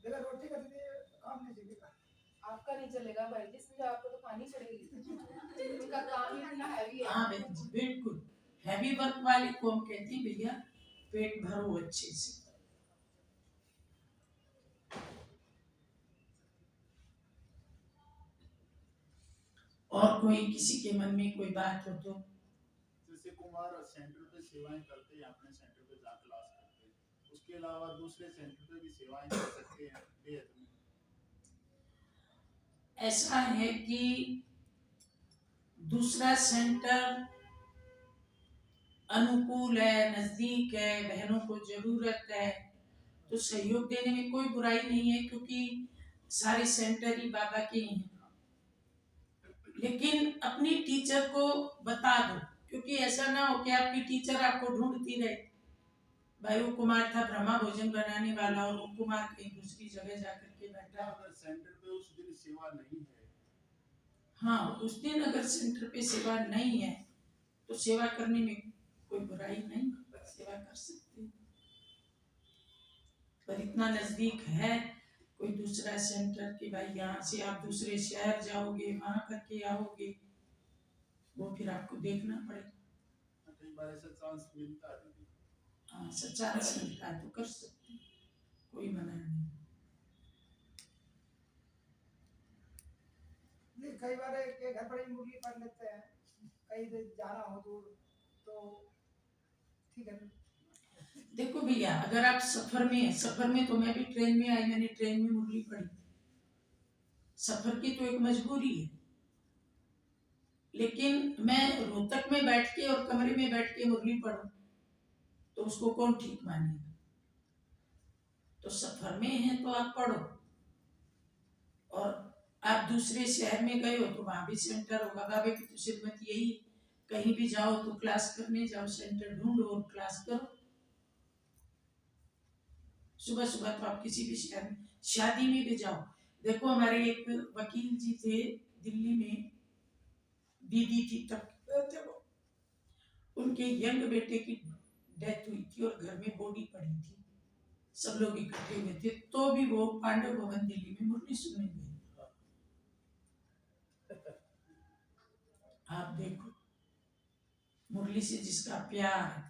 देखा रोटी का दीदी काम नहीं चलेगा। आपका नहीं चलेगा भाई जी, इसलिए आपको तो खानी पड़ेगी। उनका काम ही इतना हैवी है। हाँ बहन जी, बिल्कुल हैवी वर्क वाले को हम कहते हैं भैया पेट भरो अच्छे से। और कोई किसी के मन में कोई बात हो तो? जैसे कुमार सेंटर पे सेवाएं करते हैं, अपने सेंटर पे जा क्लास करते हैं, उसके अलावा दूसरे सेंटर पे भी सेवाएं कर सकते हैं बेहद में। ऐसा है कि दूसरा सेंटर अनुकूल है, नजदीक है, बहनों को जरूरत है, तो सहयोग देने में कोई बुराई नहीं है, क्योंकि सारे सेंटर ही बाबा के ही हैं। लेकिन अपनी टीचर को बता दो, क्योंकि ऐसा ना हो कि आपकी टीचर आपको ढूंढती रहे, भाई वो कुमार था ब्रह्मा भोजन बनाने वाला और वो कुमार कहीं दूसरी जगह जाकर के बैठा। अगर सेंटर पे उस दिन सेवा नहीं है, हाँ, उस दिन अगर सेंटर पे सेवा नहीं है तो सेवा करने में कोई बुराई नहीं, सेवा कर सकते हैं। पर इतना नजदीक है कोई दूसरा सेंटर कि भाई यहाँ से आप दूसरे शहर जाओगे, वहां करके आओगे, वो फिर आपको देखना पड़ेगा। कई बार ऐसा चांस मिलता है दीदी। हाँ, सच्चा मिलता है तो कर सकते हैं, कोई मना नहीं। नहीं, कई बार के घर पर ही मुर्गी पाल लेते हैं, कहीं जाना हो दूर तो ठीक है। देखो भैया, अगर आप सफर में हैं, सफर में तो मैं भी ट्रेन में आई, मैंने ट्रेन में मुरली पढ़ी, सफर की तो एक मजबूरी है, लेकिन मैं रोहतक में बैठ के और कमरे में बैठ के मुरली पढ़ूं तो उसको कौन ठीक मानेगा? तो सफर में है तो आप पढ़ो, और आप दूसरे शहर में गए हो तो वहां भी सेंटर होगा। बाबा की तो सिरमत यही, कहीं भी जाओ तो क्लास करने जाओ, सेंटर ढूंढो और क्लास करो। सुबह सुबह तो आप किसी भी शहर में, शादी में भी जाओ। देखो हमारे एक वकील जी थे दिल्ली में, दीदी थी तब, देखो उनके यंग बेटे की डेथ हुई थी और घर में बॉडी पड़ी थी, सब लोग इकट्ठे हुए थे, तो भी वो पांडव भवन दिल्ली में मुरली सुनने गए। आप देखो मुरली से जिसका प्यार है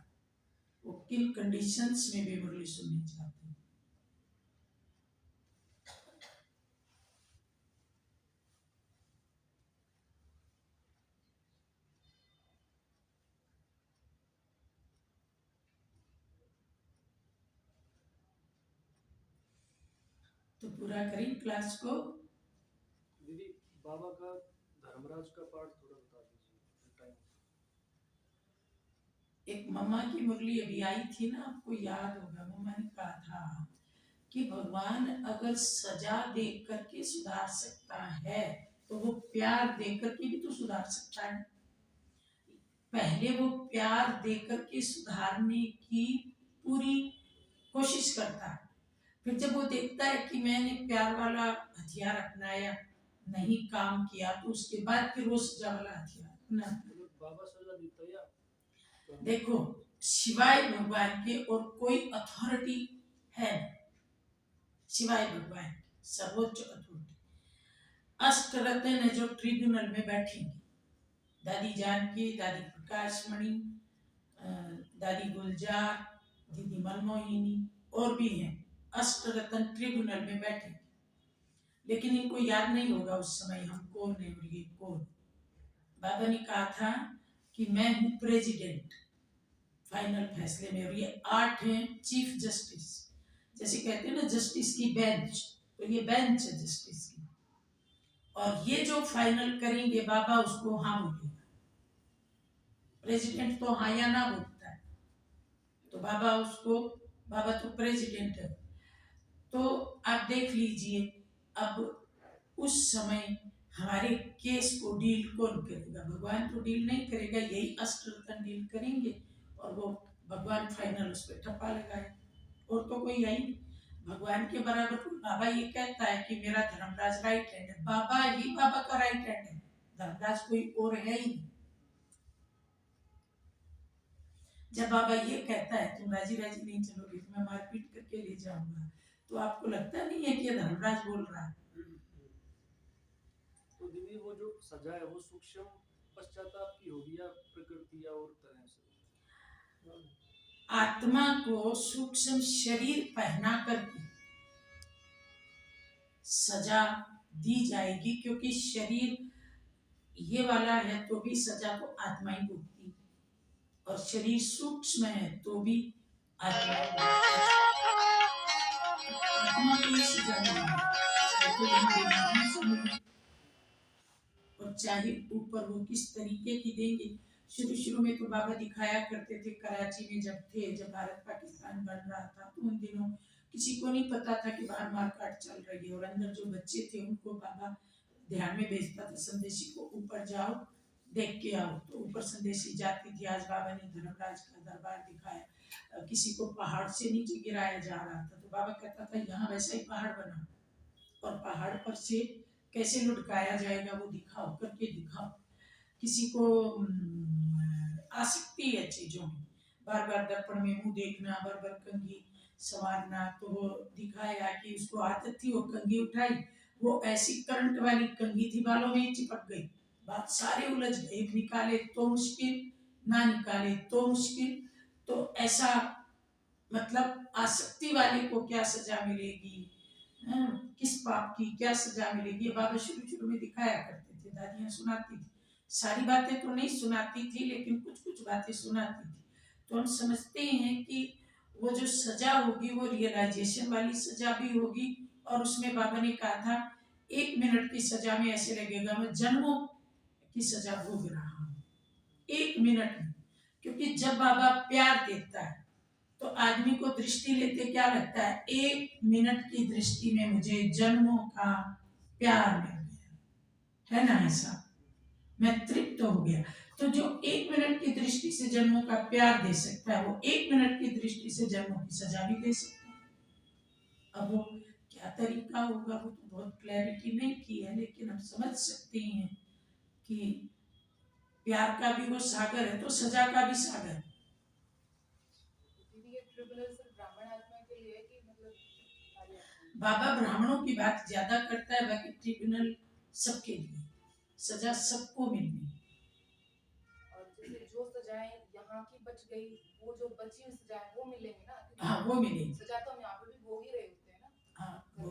वो किन कंडीशंस में भी मुरली सुननी चाहते हैं। तो पूरा करें क्लास को। दीदी बाबा का धर्मराज का पाठ थोड़ा बता दीजिए टाइम। एक मम्मा की मुरली अभी आई थी ना, आपको याद होगा, मम्मा ने कहा था कि भगवान अगर सजा दे करके सुधार सकता है तो वो प्यार दे करके भी तो सुधार सकता है। पहले वो प्यार दे करके सुधारने की पूरी कोशिश करता है, फिर जब वो देखता है कि मैंने प्यार वाला हथियार अपनाया, नहीं काम किया, तो उसके बाद फिर वो सजा वाला हथियार अपनाता है। बाबा सजा देता है या देखो, सिवाय भगवान के और कोई अथॉरिटी है नहीं, सिवाय भगवान सर्वोच्च अथॉरिटी। अष्ट रत्न है जो ट्रिब्यूनल में बैठेंगे, दादी जानकी, दादी प्रकाश मणि, दादी गुलजार, दीदी मनमोहिनी, और भी हैं, अष्ट रत्न ट्रिब्यूनल में बैठेंगे। लेकिन इनको याद नहीं होगा उस समय हम कौन है और ये कौन। बाबा ने कहा था कि मैं हूँ प्रेसिडेंट फाइनल फैसले में, और ये 8 हैं चीफ जस्टिस, जैसे कहते हैं ना जस्टिस की बेंच, तो ये बेंच है जस्टिस की, और ये जो फाइनल करेंगे बाबा उसको हाँ बोलेगा। प्रेसिडेंट तो हाँ या ना बोलता है, तो बाबा तो प्रेसिडेंट है। तो आप देख लीजिए, अब उस समय हमारे केस को डील कौन करेगा? भगवान तो डील नहीं करेगा, यही अष्टरत्न डील करेंगे, और वो भगवान फाइनल उस पर ठप्पा लगाए, और तो कोई है ही नहीं। भगवान के बराबर कोई, बाबा ये कहता है कि मेरा धर्मराज राइट हैंड है, बाबा ही बाबा का राइट हैंड है, धर्मराज कोई और है ही नहीं। जब बाबा ये कहता है तुम राजी राजी नहीं चलोगे तो मैं मारपीट करके ले जाऊंगा, तो आपको लगता नहीं है कि ये धर्मराज बोल रहा है? तो दीदी वो जो सजा है वो सूक्ष्म पश्चाताप की होगी या प्रकृति या और तरह से? आत्मा को सूक्ष्म शरीर पहना करके सजा दी जाएगी, क्योंकि शरीर ये वाला है तो भी सजा को आत्मा ही भुगती, और शरीर सूक्ष्म है तो भी आत्मा ही भुगती। आत्मा को ही सजा मिलेगी, चाहे तो यहाँ बीमारी से मिले और चाहे ऊपर वो किस तरीके की देंगे। शुरू में तो बाबा दिखाया करते थे, कराची में जब भारत पाकिस्तान बन रहा था, तो उन दिनों किसी को नहीं पता था कि बाहर मारकाट चल रही है, और अंदर जो बच्चे थे उनको बाबा ध्यान में भेजता था संदेशी को, ऊपर जाओ देख के आओ, तो ऊपर संदेशी जाती थी। आज बाबा ने धर्मराज का दरबार दिखाया, किसी को पहाड़ से नीचे गिराया जा रहा था, तो बाबा कहता था यहाँ वैसा ही पहाड़ बनाओ, और पहाड़ पर से कैसे लुढ़काया जाएगा वो दिखाओ, करके दिखाओ। किसी को आसक्ति है चीजों में, बार बार दर्पण में मुंह देखना, बार बार कंघी संवारना, तो वो दिखाया कि उसको आदत थी, वो कंघी उठाई, वो ऐसी करंट वाली कंघी थी, बालों में ही चिपक गई, बात सारे उलझ गए, निकाले तो मुश्किल, ना निकाले तो मुश्किल। तो ऐसा मतलब आसक्ति वाले को क्या सजा मिलेगी, किस पाप की क्या सजा मिलेगी, बाबा शुरू में दिखाया करते थे, दादियां सुनाती थी, सारी बातें तो नहीं सुनाती थी लेकिन कुछ कुछ बातें सुनाती थी। तो हम समझते हैं कि वो जो सजा होगी वो रियलाइजेशन वाली सजा भी होगी, और उसमें बाबा ने कहा था 1 मिनट की सजा में ऐसे लगेगा मैं जन्मों की सजा भोग रहा हूँ, 1 मिनट में। क्योंकि जब बाबा प्यार देता है तो आदमी को दृष्टि लेते क्या लगता है, 1 मिनट की दृष्टि में मुझे जन्मों का प्यार मिल गया, है ना ऐसा, मैं तृप्त हो गया। तो जो 1 मिनट की दृष्टि से जन्मों का प्यार दे सकता है, वो 1 मिनट की दृष्टि से जन्मों की सजा भी दे सकता है। अब वो क्या तरीका होगा वो तो बहुत क्लैरिटी नहीं की है, लेकिन हम समझ सकते हैं कि प्यार का भी वो सागर है तो सजा का भी सागर है। बाबा ब्राह्मणों की बात ज्यादा करता है, बाकी ट्रिब्यूनल सबके लिए, सजा सबको मिलनी। और जैसे जो सजाएं यहाँ की बच गई, वो जो बची हुई सजाएं वो मिलेंगी ना? हाँ वो मिलेगी, सजा तो हम यहाँ पे भी भोग ही रहे होते हैं ना। हाँ वो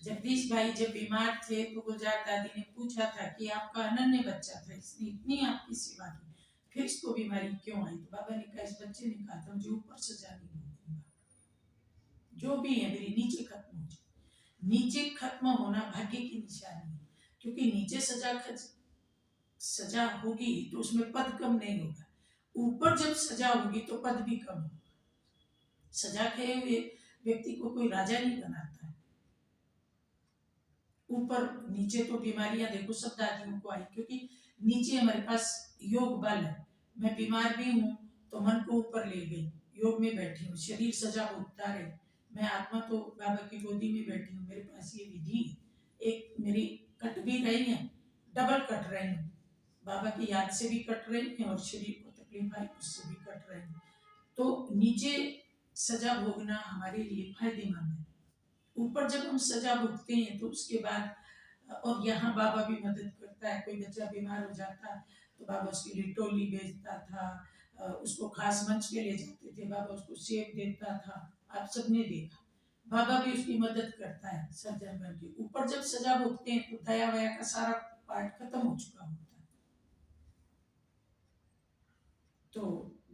जगदीश भाई जब बीमार थे तो गुजरात दादी ने पूछा था कि आपका अनन्य बच्चा था, इसने इतनी आपकी सेवा की, फिर इसको बीमारी क्यों आई? तो बाबा ने कहा इस बच्चे ने कहा था मुझे ऊपर सजा नहीं दूंगा, जो भी है मेरी नीचे खत्म हो जाए। नीचे खत्म होना भाग्य की निशानी है, क्योंकि नीचे सजा होगी तो उसमें पद कम नहीं होगा, ऊपर जब सजा होगी तो पद भी कम होगा। सजा खाए हुए व्यक्ति को कोई राजा नहीं बनाता है। ऊपर नीचे तो बीमारियां देखो सब दादियों को आई, क्योंकि नीचे हमारे पास योग बल है। मैं बीमार भी हूँ तो मन को ऊपर ले गई, योग में बैठी हूँ, शरीर सजा भोगता रहे, मैं आत्मा तो बाबा की गोदी में बैठी हूँ। मेरे पास ये विधि, एक मेरी कट भी रही है, डबल कट रही है, बाबा की याद से भी कट रही है और शरीर को तकलीफ आई उससे भी कट रही है। तो नीचे सजा भोगना हमारे लिए फायदेमंद है। ऊपर जब हम सजा भोगते हैं तो उसके बाद, और यहाँ बाबा भी मदद करता है, कोई बच्चा बीमार हो जाता तो बाबा उसके लिए टोली भेजता था, उसको खास मंच पे ले जाते थे, बाबा उसको सेब देता था, आप सबने देखा, बाबा भी उसकी मदद करता है सर्जन बन के। ऊपर जब सजा भोगते हैं तो दया वया का सारा पार्ट खत्म हो चुका होता है। तो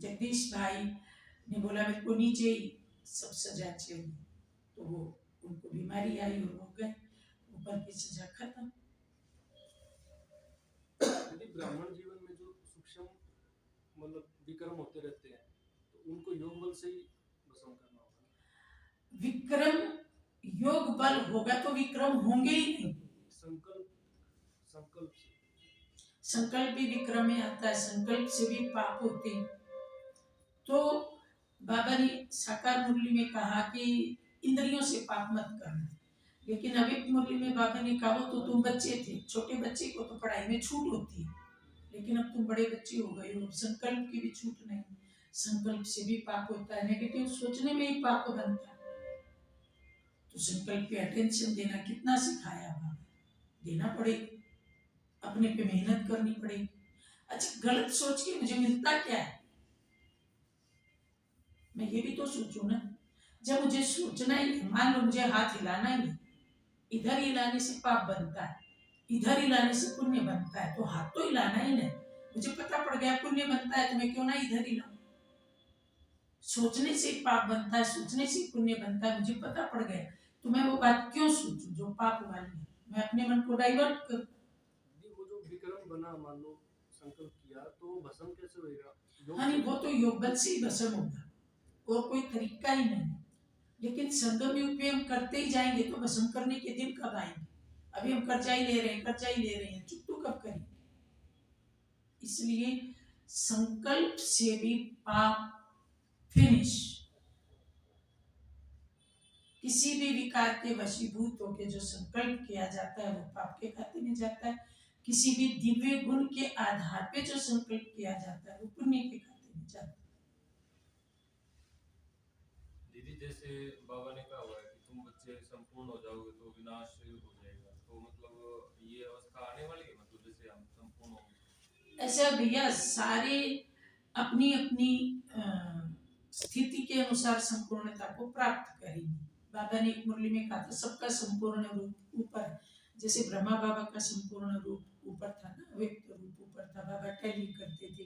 जगदीश भाई ने बोला मेरे को नीचे ही सब सजा चाहिए, तो वो उनको बीमारी आई और हो गए, ऊपर की सजा खत्म। यदि ब्राह्मण जीवन में जो सूक्ष्म मतलब विक्रम होते रहते हैं तो उनको योग बल से ही भस्म करना होगा। विक्रम योग बल होगा तो विक्रम होंगे ही नहीं। संकल्प से संकल्प भी विक्रम में आता है, संकल्प से भी पाप होते हैं। तो बाबा ने साकार मुरली में कहा कि इंद्रियों से पाप मत करना, लेकिन अभी मुरली में बाबा ने कहा तो तुम बच्चे थे, छोटे बच्चे को तो पढ़ाई में छूट होती है, लेकिन अब तुम बड़े बच्चे हो गए हो, संकल्प की भी छूट नहीं। संकल्प से भी पाप होता है, नेगेटिव सोचने में ही पाप बनता है। तो संकल्प पे अटेंशन देना कितना सिखाया बाबा, देना पड़ेगा, अपने पे मेहनत करनी पड़ेगी। अच्छा, गलत सोच के मुझे मिलता क्या है, मैं ये भी तो सोचूं ना। जब मुझे सोचना ही है, मान लो मुझे हाथ हिलाना ही है, इधर हिलाने से पाप बनता है, इधर हिलाने से पुण्य बनता है, तो हाथ तो हिलाना ही नहीं। मुझे पता पड़ गया पुण्य बनता है तो मैं क्यों ना इधर हिलाऊं। सोचने से पाप बनता है, सोचने से पुण्य बनता है, मुझे पता पड़ गया, तो मैं वो बात क्यों सोचूं जो पाप वाली है। मैं अपने मन को डाइवर्ट कर। वो जो विक्रम बना, मान लो संकल्प किया, तो भस्म कैसे होएगा? हाँ नहीं, वो तो योग बल से ही भस्म होगा, और कोई तरीका ही नहीं। लेकिन संगम युग में हम करते ही जाएंगे तो भस्म करने के दिन कब आएंगे? अभी हम कर्जा ही ले रहे हैं, कर्जा ही ले रहे हैं, चुप तो कब करेंगे? इसलिए संकल्प से भी पाप फिनिश। किसी भी विकार के वशीभूत होकर जो संकल्प किया जाता है वो पाप के खाते में जाता है। किसी भी दिव्य गुण के आधार पे जो संकल्प किया जाता है वो पुण्य के खाते में जाता है। दीदी, जैसे बाबा ने कहा हुआ है कि तुम बच्चे संपूर्ण हो जाओगे तो विनाश हो जाएगा, तो मतलब ये अवस्था आने वाली है, मतलब जैसे हम संपूर्ण होंगे। ऐसा भैया, सारे अपनी अपनी स्थिति के अनुसार संपूर्णता को प्राप्त करेंगे। बाबा ने एक मुरली में कहा था सबका संपूर्ण रूप ऊपर, जैसे ब्रह्मा बाबा का संपूर्ण रूप ऊपर था ना, व्यक्त रूप ऊपर था। बाबा टैली करते थे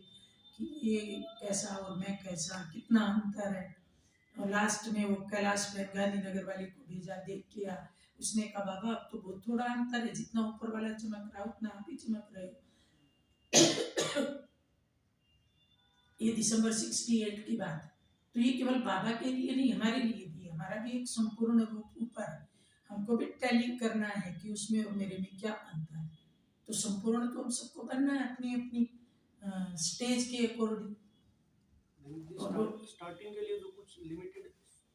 कि ये कैसा और मैं कैसा, कितना अंतर है। और लास्ट में वो कैलाश में गांधीनगर वाले को भेजा, देख के आ। उसने कहा बाबा अब तो बहुत थोड़ा अंतर है, जितना ऊपर वाला चमक रहा उतना आप ही चमक रहे हो। ये दिसंबर 68 की बात है। तो ये केवल बाबा के लिए नहीं, हमारे लिए भी, हमारा भी एक संपूर्ण रूप ऊपर है। हमको भी टैली करना है कि उसमें और मेरे में क्या अंतर है। तो संपूर्ण तो हम सबको बनना है अपनी अपनी स्टेज के अकॉर्डिंग। स्टार्टिंग के लिए तो कुछ लिमिटेड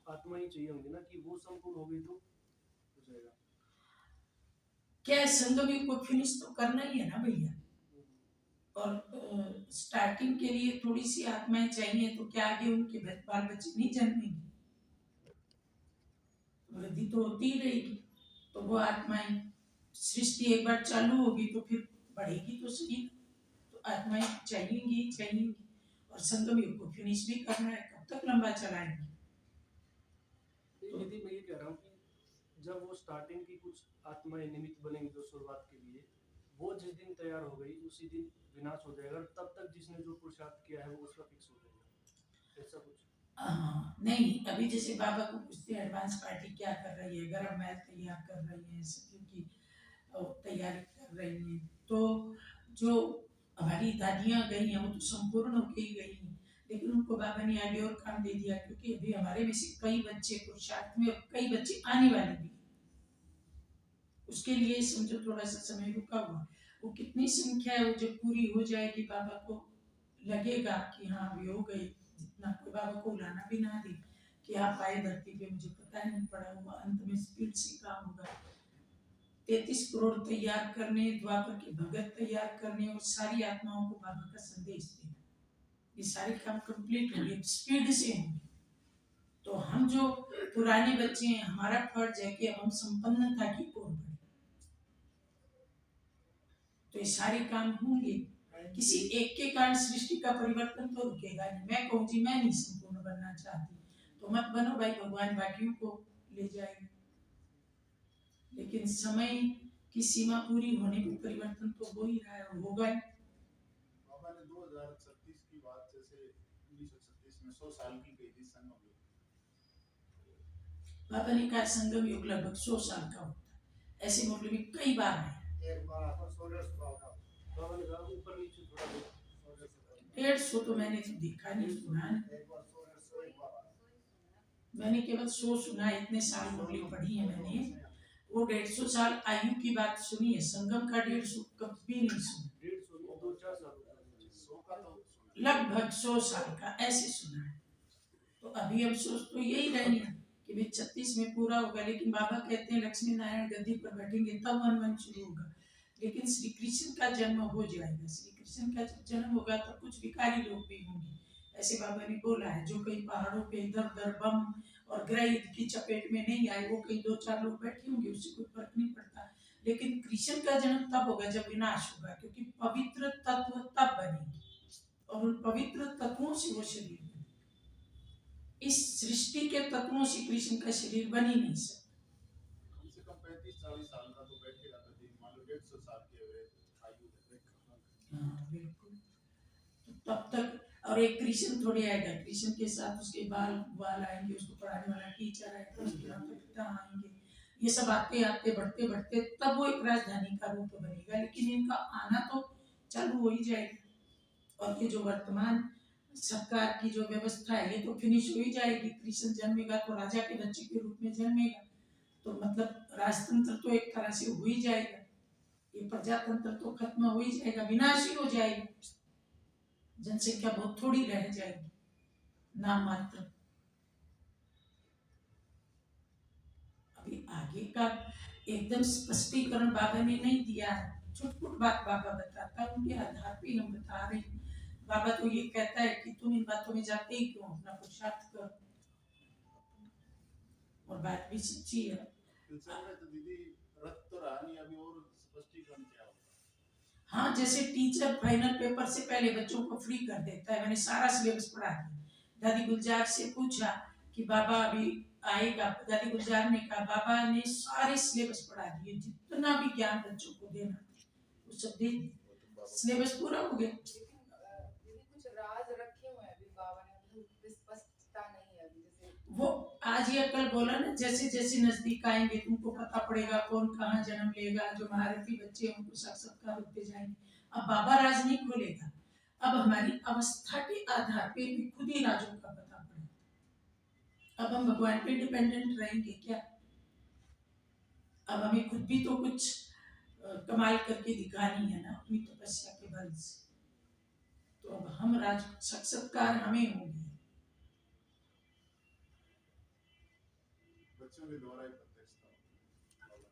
आत्मा ही चाहिए होंगी ना, कि वो संपूर्ण हो गई तो हो जाएगा। क्या संगम युग को फिनिश तो करना ही है ना भैया। और स्टार्टिंग के लिए थोड़ी सी आत्माएं चाहिए, तो क्या आगे उनके बाल बच्चे नहीं जन्मेंगे? वृद्धि तो होती ही रहेगी। तो वो आत्माएं, सृष्टि एक बार चालू होगी तो फिर बढ़ेगी तो सही। तो आत्माएं चाहिएंगी। और संगम युग को फिनिश भी करना है, कब तक लंबा चलाएंगे? यदि मैं ये कह रहा हूँ कि जब वो स्टार्टिंग की कुछ आत्माएं निमित्त बनेंगी जो शुरुआत के लिए, वो जिस दिन तैयार हो गई उसी दिन विनाश हो जाएगा, और तब तक जिसने जो पुरुषार्थ किया है वो उसका फिक्स हो जाएगा, ऐसा कुछ? नहीं, अभी जैसे बाबा को पूछते हैं एडवांस पार्टी क्या कर रही है, गरम महल तैयार कर रही है, सत्यों की तैयारी कर रही है। तो जो हमारी दादियाँ गई हैं वो तो संपूर्ण होके ही गई हैं, लेकिन उनको बाबा ने आगे और काम दे दिया, क्योंकि अभी हमारे में से कई बच्चे पुरुषार्थ में और कई बच्चे आने वाले भी। उसके लिए समझो थोड़ा सा समय रुका हुआ। वो कितनी संख्या है, वो जब पूरी हो जाएगी बाबा को लगेगा कि हाँ अभी हो गई। जितना कोई बाबा को उलाना भी ना दे कि आप आए धरती पे, मुझे पता नहीं पड़ा हुआ, अंत में स्पीड से काम होगा। 33 करोड़ तैयार करने, द्वापर के भगत तैयार करने और सारी आत्माओं को बाबा का संदेश देना, ये सारे काम कंप्लीट होंगे, स्पीड से होंगे। तो हम जो पुराने बच्चे हैं, हमारा फर्ज है कि हम संपन्नता की ओर बढ़े। तो ये सारे काम होंगे। किसी एक के कारण सृष्टि का परिवर्तन तो रुकेगा नहीं। मैं कहूँ जी मैं नहीं संपूर्ण बनना चाहती, तो मत बनो भाई, भगवान बाकियों को ले जाएंगे। लेकिन समय की सीमा पूरी होने पर परिवर्तन तो हो ही रहा है और होगा ही। बाबा ने 2036 की बात जैसे 1936 में 100 साल की गई थी संगम युग, बाबा ने कहा संगम योग लगभग 100 साल का होता है। ऐसे मुरली में कई बार आया। एक बार आता 100 का बाबा ने कहा ऊपर नीचे थोड़ा बहुत 150 तो मैंने देखा नहीं, सुना नहीं। एक बार 100 एक बार आया। मैंने केवल 100 सुना, इतने साल मुरली पढ़ी है मैंने। वो 150 साल आयु की बात सुनी है, संगम का 150 कभी नहीं सुना। 150 2-4 साल होता है। 100 का तो लगभग 100 साल का ऐसे सुना है। तो अभी हम सोच तो यही रहे हैं कि भाई 36 में पूरा होगा, लेकिन बाबा कहते हैं लक्ष्मी नारायण गद्दी पर बैठेंगे तब वन शुरू होगा। लेकिन श्री कृष्ण का जन्म हो जाएगा। श्री कृष्ण का जब जन्म होगा तो कुछ विकारी लोग भी होंगे, ऐसे बाबा ने बोला है। जो कहीं पहाड़ों पे इधर उधर बम और ग्रह युद्ध की चपेट में नहीं आए, वो कहीं 2-4 लोग बैठे होंगे, उससे कोई फर्क नहीं पड़ता। लेकिन कृष्ण का जन्म तब होगा जब विनाश होगा, क्योंकि पवित्र तत्व तब बनेंगे और उन पवित्र तत्वों से वो शरीर बने। इस सृष्टि के तत्वों से कृष्ण का शरीर बन ही नहीं सकता। कम से कम 35-40 साल का तो बैठेगा, तो मान लो 150 साल की आयु है। हाँ बिल्कुल। तो तब तक और एक कृष्ण थोड़ी आएगा, कृष्ण के साथ उसके बाल आएंगे, उसको पढ़ाने वाला टीचर आएगा, उसके माता पिता आएंगे, ये सब आते आते बढ़ते बढ़ते तब वो एक राजधानी का रूप बनेगा। लेकिन इनका आना तो चालू हो ही जाएगा। और ये जो वर्तमान सरकार की जो व्यवस्था है ये तो फिनिश हो ही जाएगी। कृष्ण जन्मेगा तो राजा के बच्चे के रूप में जन्मेगा, तो मतलब राजतंत्र तो एक तरह से हो ही जाएगा, ये प्रजातंत्र तो खत्म हो ही जाएगा, विनाश ही हो जाएगा। जनसंख्या बहुत थोड़ी रह जाएगी, नाम मात्र। अभी आगे का एकदम स्पष्टीकरण बाबा ने नहीं दिया है, छुटपुट बात बाबा बताता है, उनके आधार पे हम बता रहे हैं। बाबा तो ये कहता है कि तुम इन बातों में जाते ही क्यों, अपना पुरुषार्थ करो। और बात भी सच्ची है। फ्यूचर में तो दीदी रथ तो रहा नहीं, अभी और स्पष्टीकरण क्या होगा? हाँ, जैसे टीचर फाइनल पेपर से पहले बच्चों को फ्री कर देता है। मैंने सारा सिलेबस पढ़ा दिया। दादी गुलजार से पूछा कि बाबा अभी आएगा, दादी गुलजार ने कहा बाबा ने सारे सिलेबस पढ़ा दिए, जितना भी ज्ञान बच्चों को देना वो सब दे दिया, सिलेबस पूरा हो गया। दीदी कुछ राज रखे हुए हैं अभी बाबा ने, मतलब स्पष्टता नहीं है अभी। जैसे वो आज या कल बोला ना, जैसे जैसे नजदीक आएंगे तुमको पता पड़ेगा कौन कहाँ जन्म लेगा, जो महारथी बच्चे हैं उनको साक्षात्कार होते जाएंगे। अब बाबा राज नहीं खोलेगा, अब हमारी अवस्था के आधार पे भी खुद ही राजों का पता पड़ेगा। अब हम भगवान पे डिपेंडेंट रहेंगे क्या? अब हमें खुद भी तो कुछ कमाल करके दिखानी है ना, अपनी तपस्या के बल से। तो अब हम राज साक्षात्कार हमें होंगे। बच्चों के द्वारा ही प्रत्यक्षता होगी।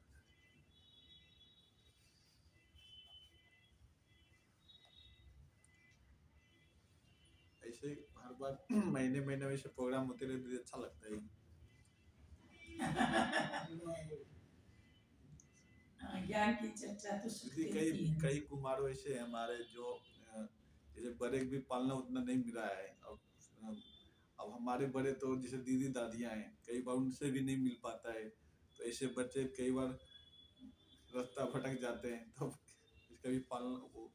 ऐसे हर बार महीने महीने वैसे प्रोग्राम होते रहते, अच्छा लगता है। ज्ञान की चर्चा तो क्योंकि कई कुमार वैसे हैं हमारे जो जैसे बड़े भी पालना उतना नहीं मिला है। अब हमारे बड़े तो जैसे दीदी दादियां हैं, कई बार उनसे भी नहीं मिल पाता है, तो ऐसे बच्चे कई बार रास्ता भटक जाते हैं। तो इसका भी पालना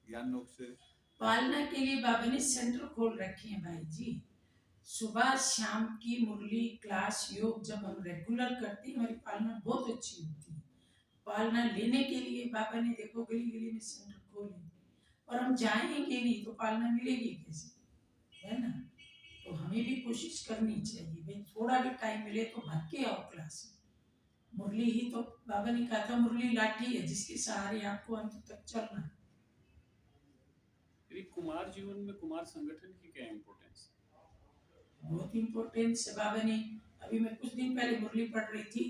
ज्ञान योग से पालना के लिए बाबा ने सेंटर खोल रखे हैं भाई जी। सुबह शाम की मुरली क्लास योग जब हम रेगुलर करते हैं, हमारी पालना बहुत अच्छी होती है। पालना लेने के लिए बाबा ने देखो गली गली में सेंटर खोले, और हम जाएंगे नहीं तो पालना मिलेगी कैसे, है ना? तो हमें भी कोशिश करनी चाहिए भाई, थोड़ा भी टाइम मिले तो भाग के आओ क्लास में। मुरली ही तो बाबा ने कहा था, मुरली लाठी है जिसके सहारे आपको अंत तक चलना है। कुमार जीवन में कुमार संगठन की क्या इम्पोर्टेंस है? बहुत इम्पोर्टेंस है। बाबा ने अभी मैं कुछ दिन पहले मुरली पढ़ रही थी,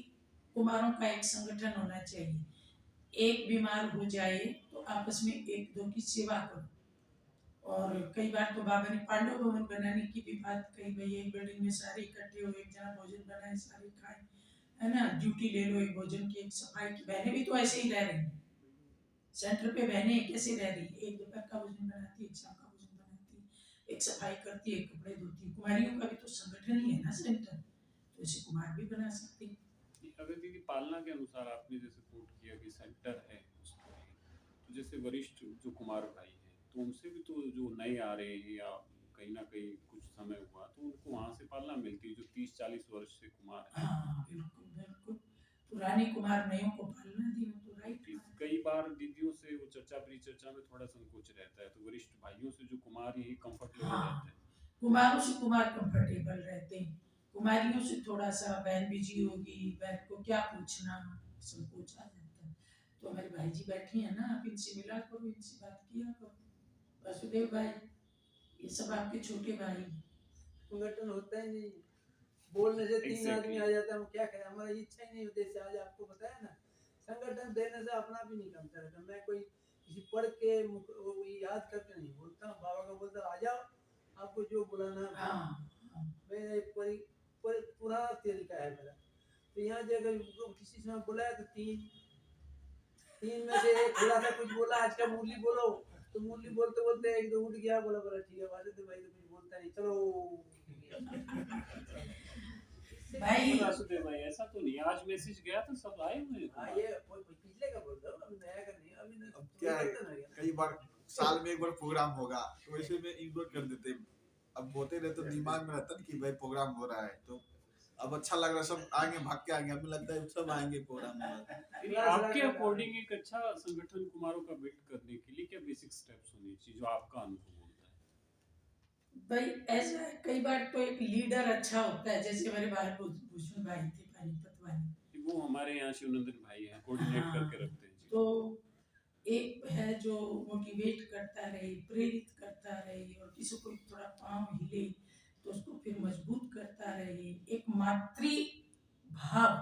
कुमारों का एक संगठन होना चाहिए। एक बीमार हो जाए तो आपस में एक दो की सेवा करो। और कई बार तो बाबा ने पांडव भवन बनाने की भी बात कही, भाई एक बिल्डिंग में सारे इकट्ठे हो, एक जना भोजन बनाए सारे खाए, है ना? ड्यूटी ले लो एक भोजन की, एक सफाई की। बहनें भी तो ऐसे ही रह रही हैं सेंटर पे। बहनें कैसे रह रही, एक दोपहर का भोजन बनाती, एक शाम का भोजन बनाती, एक सफाई करती, एक कपड़े धोती। कुमारियों का भी तो संगठन ही है ना सेंटर, तो इसे कुमार भी बना सकती। अगर दीदी पालना के अनुसार आपने जैसे कोट किया कि सेंटर है उसके लिए, तो जैसे वरिष्ठ जो कुमार भाई हैं, तो उनसे भी तो जो नए आ रहे हैं या कहीं ना कहीं कुछ समय हुआ तो उनको वहाँ से पालना मिलती है जो 30-40 वर्ष से कुमार है। हाँ बिल्कुल बिल्कुल, पुराने कुमार नयों को पालना दिया तो राइट बात है। कई बार दीदियों से वो चर्चा परिचर्चा में थोड़ा संकोच रहता है, तो वरिष्ठ भाइयों से जो कुमार यही कंफर्टेबल हाँ, रहते हैं। कुमारों से कुमार कंफर्टेबल रहते हैं, कुमारियों से थोड़ा सा बहन बिजी होगी, बहन को क्या पूछना, संकोच आ जाता है। तो हमारे भाई जी बैठी हैं ना, आप इनसे मिला करो, इनसे बात किया करो। वासुदेव भाई, ये सब आपके छोटे भाई हैं। संगठन होता ही नहीं, बोलने से 3 आदमी Exactly. आ जाता है, हम क्या करें, हमारी इच्छा ही नहीं होती। जैसे आज आपको बताया ना, संगठन देने से अपना भी नहीं काम रहता। मैं कोई किसी पढ़ के वो याद करके नहीं बोलता हूँ, बाबा का बोलता आ जाओ, आपको जो बुलाना है। हाँ, हाँ। मेरा एक पुराना तरीका है मेरा। तो यहाँ जो अगर किसी से बुलाया तो तीन में से एक थोड़ा सा कुछ बोला, आज का मुरली बोलो, तो मुरली बोलते बोलते एक दो उठ गया, बोला बोला ठीक है, वासुदेव भाई तो कुछ बोलता नहीं, चलो। भाई वासुदेव भाई ऐसा तो नहीं, आज मैसेज गया तो सब आए हुए हाँ, हैं। ये पिछले का बोल रहा हूँ, अभी नया का नहीं। अभी अब क्या है, कई बार साल में एक बार प्रोग्राम होगा तो वैसे में इग्नोर कर देते हैं। अब होते रहे तो दिमाग में रहता है कि भाई प्रोग्राम हो रहा है, तो अब अच्छा लग रहा है, सब आएंगे, भाग के आएंगे, हमें लगता है सब आएंगे प्रोग्राम में। यानी आपके अकॉर्डिंग एक अच्छा संगठन कुमारों का बिल्ड करने के लिए क्या बेसिक स्टेप्स होने चाहिए जो आपका अनुभव बोलता है? भाई ऐसा है, कई बार तो एक लीडर अच्छा होता है, जैसे हमारे बाहर भूषण भाई थे पानीपत वाले, वो हमारे यहाँ शिवनंदन भाई हैं, कोऑर्डिनेट हाँ, करके रखते हैं जी। तो एक है जो मोटिवेट करता रहे, प्रेरित करता रहे, और किसी को थोड़ा पाँव हिले तो उसको फिर मजबूत करता रहे। एक मातृ भाव,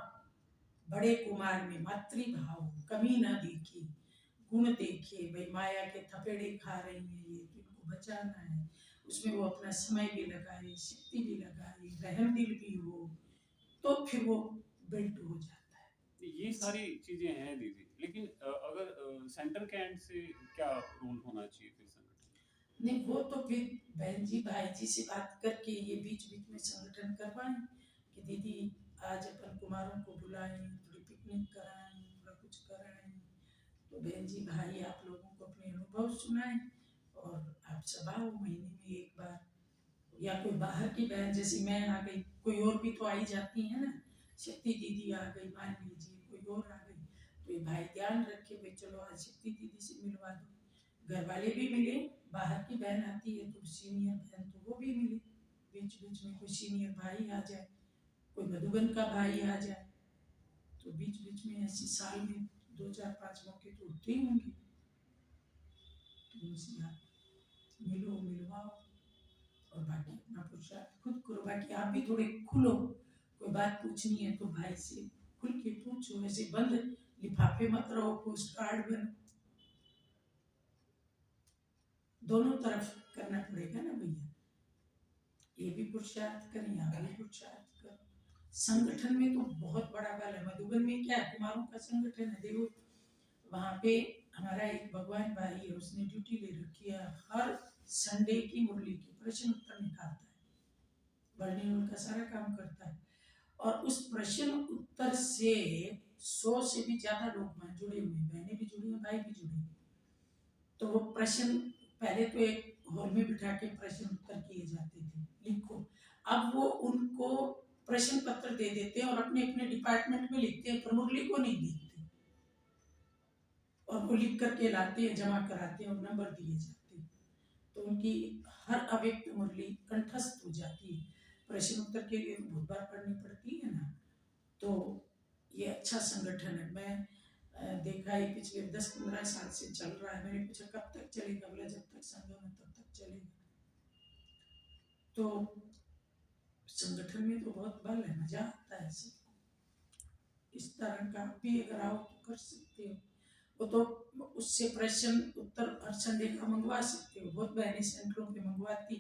बड़े कुमार में मातृ भाव, कमी ना देखी, गुण देखे, भाई माया के थपेड़े खा रही हैं ये, तो इनको बचाना है, उसमें वो अपना समय भी लगाए, शक्ति भी लगाए, रहम दिल भी हो, तो फिर वो बिल्ट हो जाता है। ये सारी चीजें हैं दीदी, लेकिन अगर सेंटर के एंड से क्या रोल होना चाहिए फिर संगठन? नहीं, वो तो फिर बहन जी भाई जी से बात करके ये बीच बीच में संगठन करवाएं कि दीदी आज अपन कुमारों को बुलाएं, थोड़ी पिकनिक कराएं, थोड़ा कुछ कराएं। तो बहन जी भाई आप लोगों को अपने अनुभव सुनाएं, और आप सब आओ महीने में एक बार, या कोई बाहर की बहन जैसे मैं आ गई, कोई और भी तो आई जाती है ना, शक्ति दीदी आ गई मान लीजिए, कोई और आ गई, तो ये भाई ध्यान रखे, भाई चलो आज शक्ति दीदी से मिलवा दो, घर वाले भी मिले, बाहर की बहन आती है तो सीनियर बहन तो वो भी मिले, बीच बीच में कोई सीनियर भाई आ जाए, कोई मधुबन का भाई आ जाए, तो बीच बीच में ऐसे साल में 2-4-5 मौके तो होते ही होंगे, तो उनसे आप मिलो, मिलवाओ, और बाकी अपना पुरुषार्थ खुद करो। बाकी आप भी थोड़े खुलो, कोई बात पूछनी है तो भाई से खुल के पूछो, ऐसे बंद लिफाफे मत रहो, पोस्ट कार्ड बनो, दोनों तरफ करना पड़ेगा ना भैया, ये भी पुरुषार्थ करें, आप भी पुरुषार्थ करो। संगठन में तो बहुत बड़ा बल है। मधुबन में क्या है, कुमारों का संगठन है, देखो वहाँ पे हमारा एक भगवान भाई है, उसने ड्यूटी ले रखी है, हर संडे की मुरली की प्रश्न उत्तर निकालता है, वर्णियों का सारा काम करता है, और उस प्रश्न उत्तर से 100 से भी ज्यादा लोग जुड़े हुए, बहनें भी जुड़ी हैं, भाई भी जुड़े हैं। तो वो प्रश्न पहले तो एक हॉल में बिठा के प्रश्न उत्तर किए जाते थे, लिखो, अब वो उनको प्रश्न पत्र दे देते हैं और अपने अपने डिपार्टमेंट में लिखते हैं, पर मुरली को नहीं लिखते, और वो लिख करके लाते हैं, जमा कराते हैं और नंबर दिए जाते हैं, तो उनकी हर अव्यक्त मुरली कंठस्थ हो जाती है। प्रश्न उत्तर के लिए बहुत बार पढ़नी पड़ती है ना, तो ये अच्छा संगठन है। मैं देखा है पिछले 10-15 साल से चल रहा है। मैंने पूछा कब तक चलेगा, बोला जब तक संघ में तब तक चलेगा। तो संगठन में तो बहुत बल है, मजा आता है सबको। इस तरह का भी अगर आओ तो कर सकते हो, वो तो उससे प्रश्न उत्तर हर संडे का मंगवा सकते हो, बहुत बहनें सेंटरों पे मंगवाती,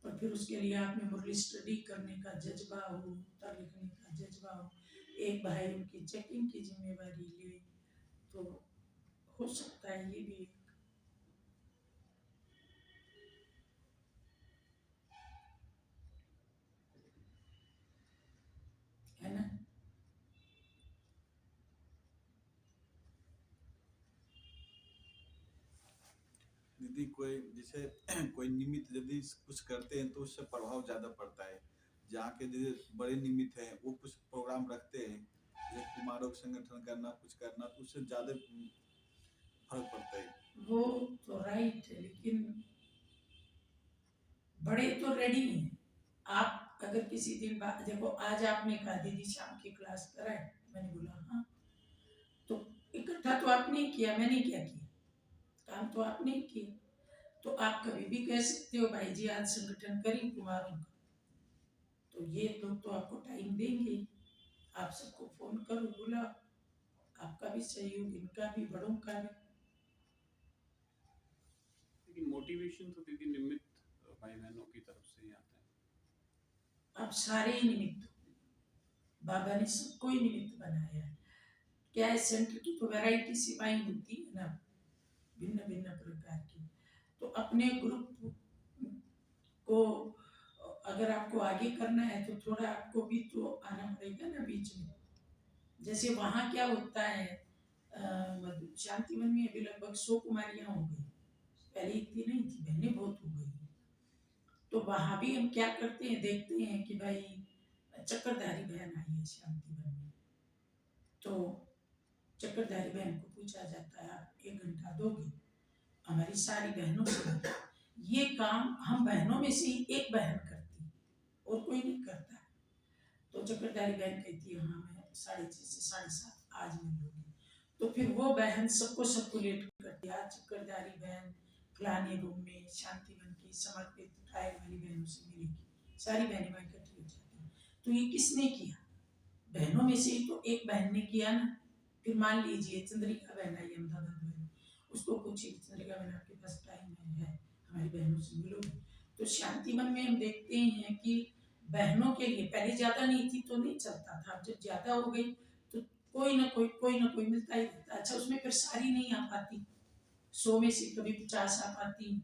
पर फिर उसके लिए आप में मुरली स्टडी करने का जज्बा हो, उत्तर लिखने का जज्बा हो, एक भाई उनकी चेकिंग की जिम्मेवारी ले, तो हो सकता है ये भी है ना। यदि कोई जैसे कोई निमित्त यदि कुछ करते हैं तो उससे प्रभाव ज़्यादा पड़ता है। जहाँ के जैसे बड़े निमित्त हैं वो कुछ प्रोग्राम रखते हैं, जैसे कुमारों का संगठन करना, कुछ करना, तो उससे ज़्यादा फर्क पड़ता है। वो तो राइट है, लेकिन बड़े तो रेडी हैं। आप अगर किसी दिन देखो, आज आपने कहा दीदी शाम की क्लास कराए, मैंने बोला हाँ, तो इकट्ठा तो आपने ही किया, मैंने क्या किया, काम तो आपने ही किया। तो आप कभी भी कह सकते हो भाई जी आज संगठन करें कुमारों का, तो ये लोग तो आपको टाइम देंगे, आप सबको फोन करो, बोला आपका भी सहयोग, इनका भी, बड़ों का भी। लेकिन मोटिवेशन तो दीदी निमित्त भाई बहनों की तरफ से ही आता है। आप सारे ही निमित्त हो, बाबा ने सबको ही निमित्त बनाया है। क्या है, सेंटर की तो वैरायटी सेवाएं होती है ना, भिन्न भिन्न प्रकार की। तो अपने ग्रुप को अगर आपको आगे करना है तो थोड़ा आपको भी तो आना पड़ेगा ना बीच में। जैसे वहाँ क्या होता है, शांतिवन में अभी लगभग 100 कुमारियां हो गई, पहले इतनी नहीं थी, बहनें बहुत हो गई। तो वहाँ भी हम क्या करते हैं, देखते हैं कि भाई चक्करधारी बहन आई है शांतिवन में, तो चक्करधारी बहन को पूछा जाता है आप 1 घंटा दोगे, हमारी सारी बहनों से ये काम हम बहनों में से ही एक बहन करती है और कोई नहीं करता। तो चक्करधारी बहन कहती है हाँ मैं 6:30 से 7:30 आज मिल लूंगी। तो फिर वो बहन सबको सर्कुलेट करती है, आज चक्करधारी बहन फलाने रूम में शांतिवन की समर्पित ट्रायल वाली बहनों से मिलेगी, सारी बहनें वहाँ इकट्ठी हो जाती हैं। तो ये किसने किया, बहनों में से ही तो एक बहन ने किया ना। फिर मान लीजिए चंद्रिका बहन आई अहमदाबाद में, उसको पूछिए चंद्रिका बहन आपके पास टाइम है हमारी बहनों से मिलोगे। तो शांतिवन में हम देखते हैं कि बहनों के लिए पहले ज्यादा नहीं थी तो नहीं चलता था, जब ज्यादा हो गई तो कोई ना कोई मिलता ही रहता। अच्छा उसमें फिर सारी नहीं आ पाती, 100 में से कभी 50 आ पाती,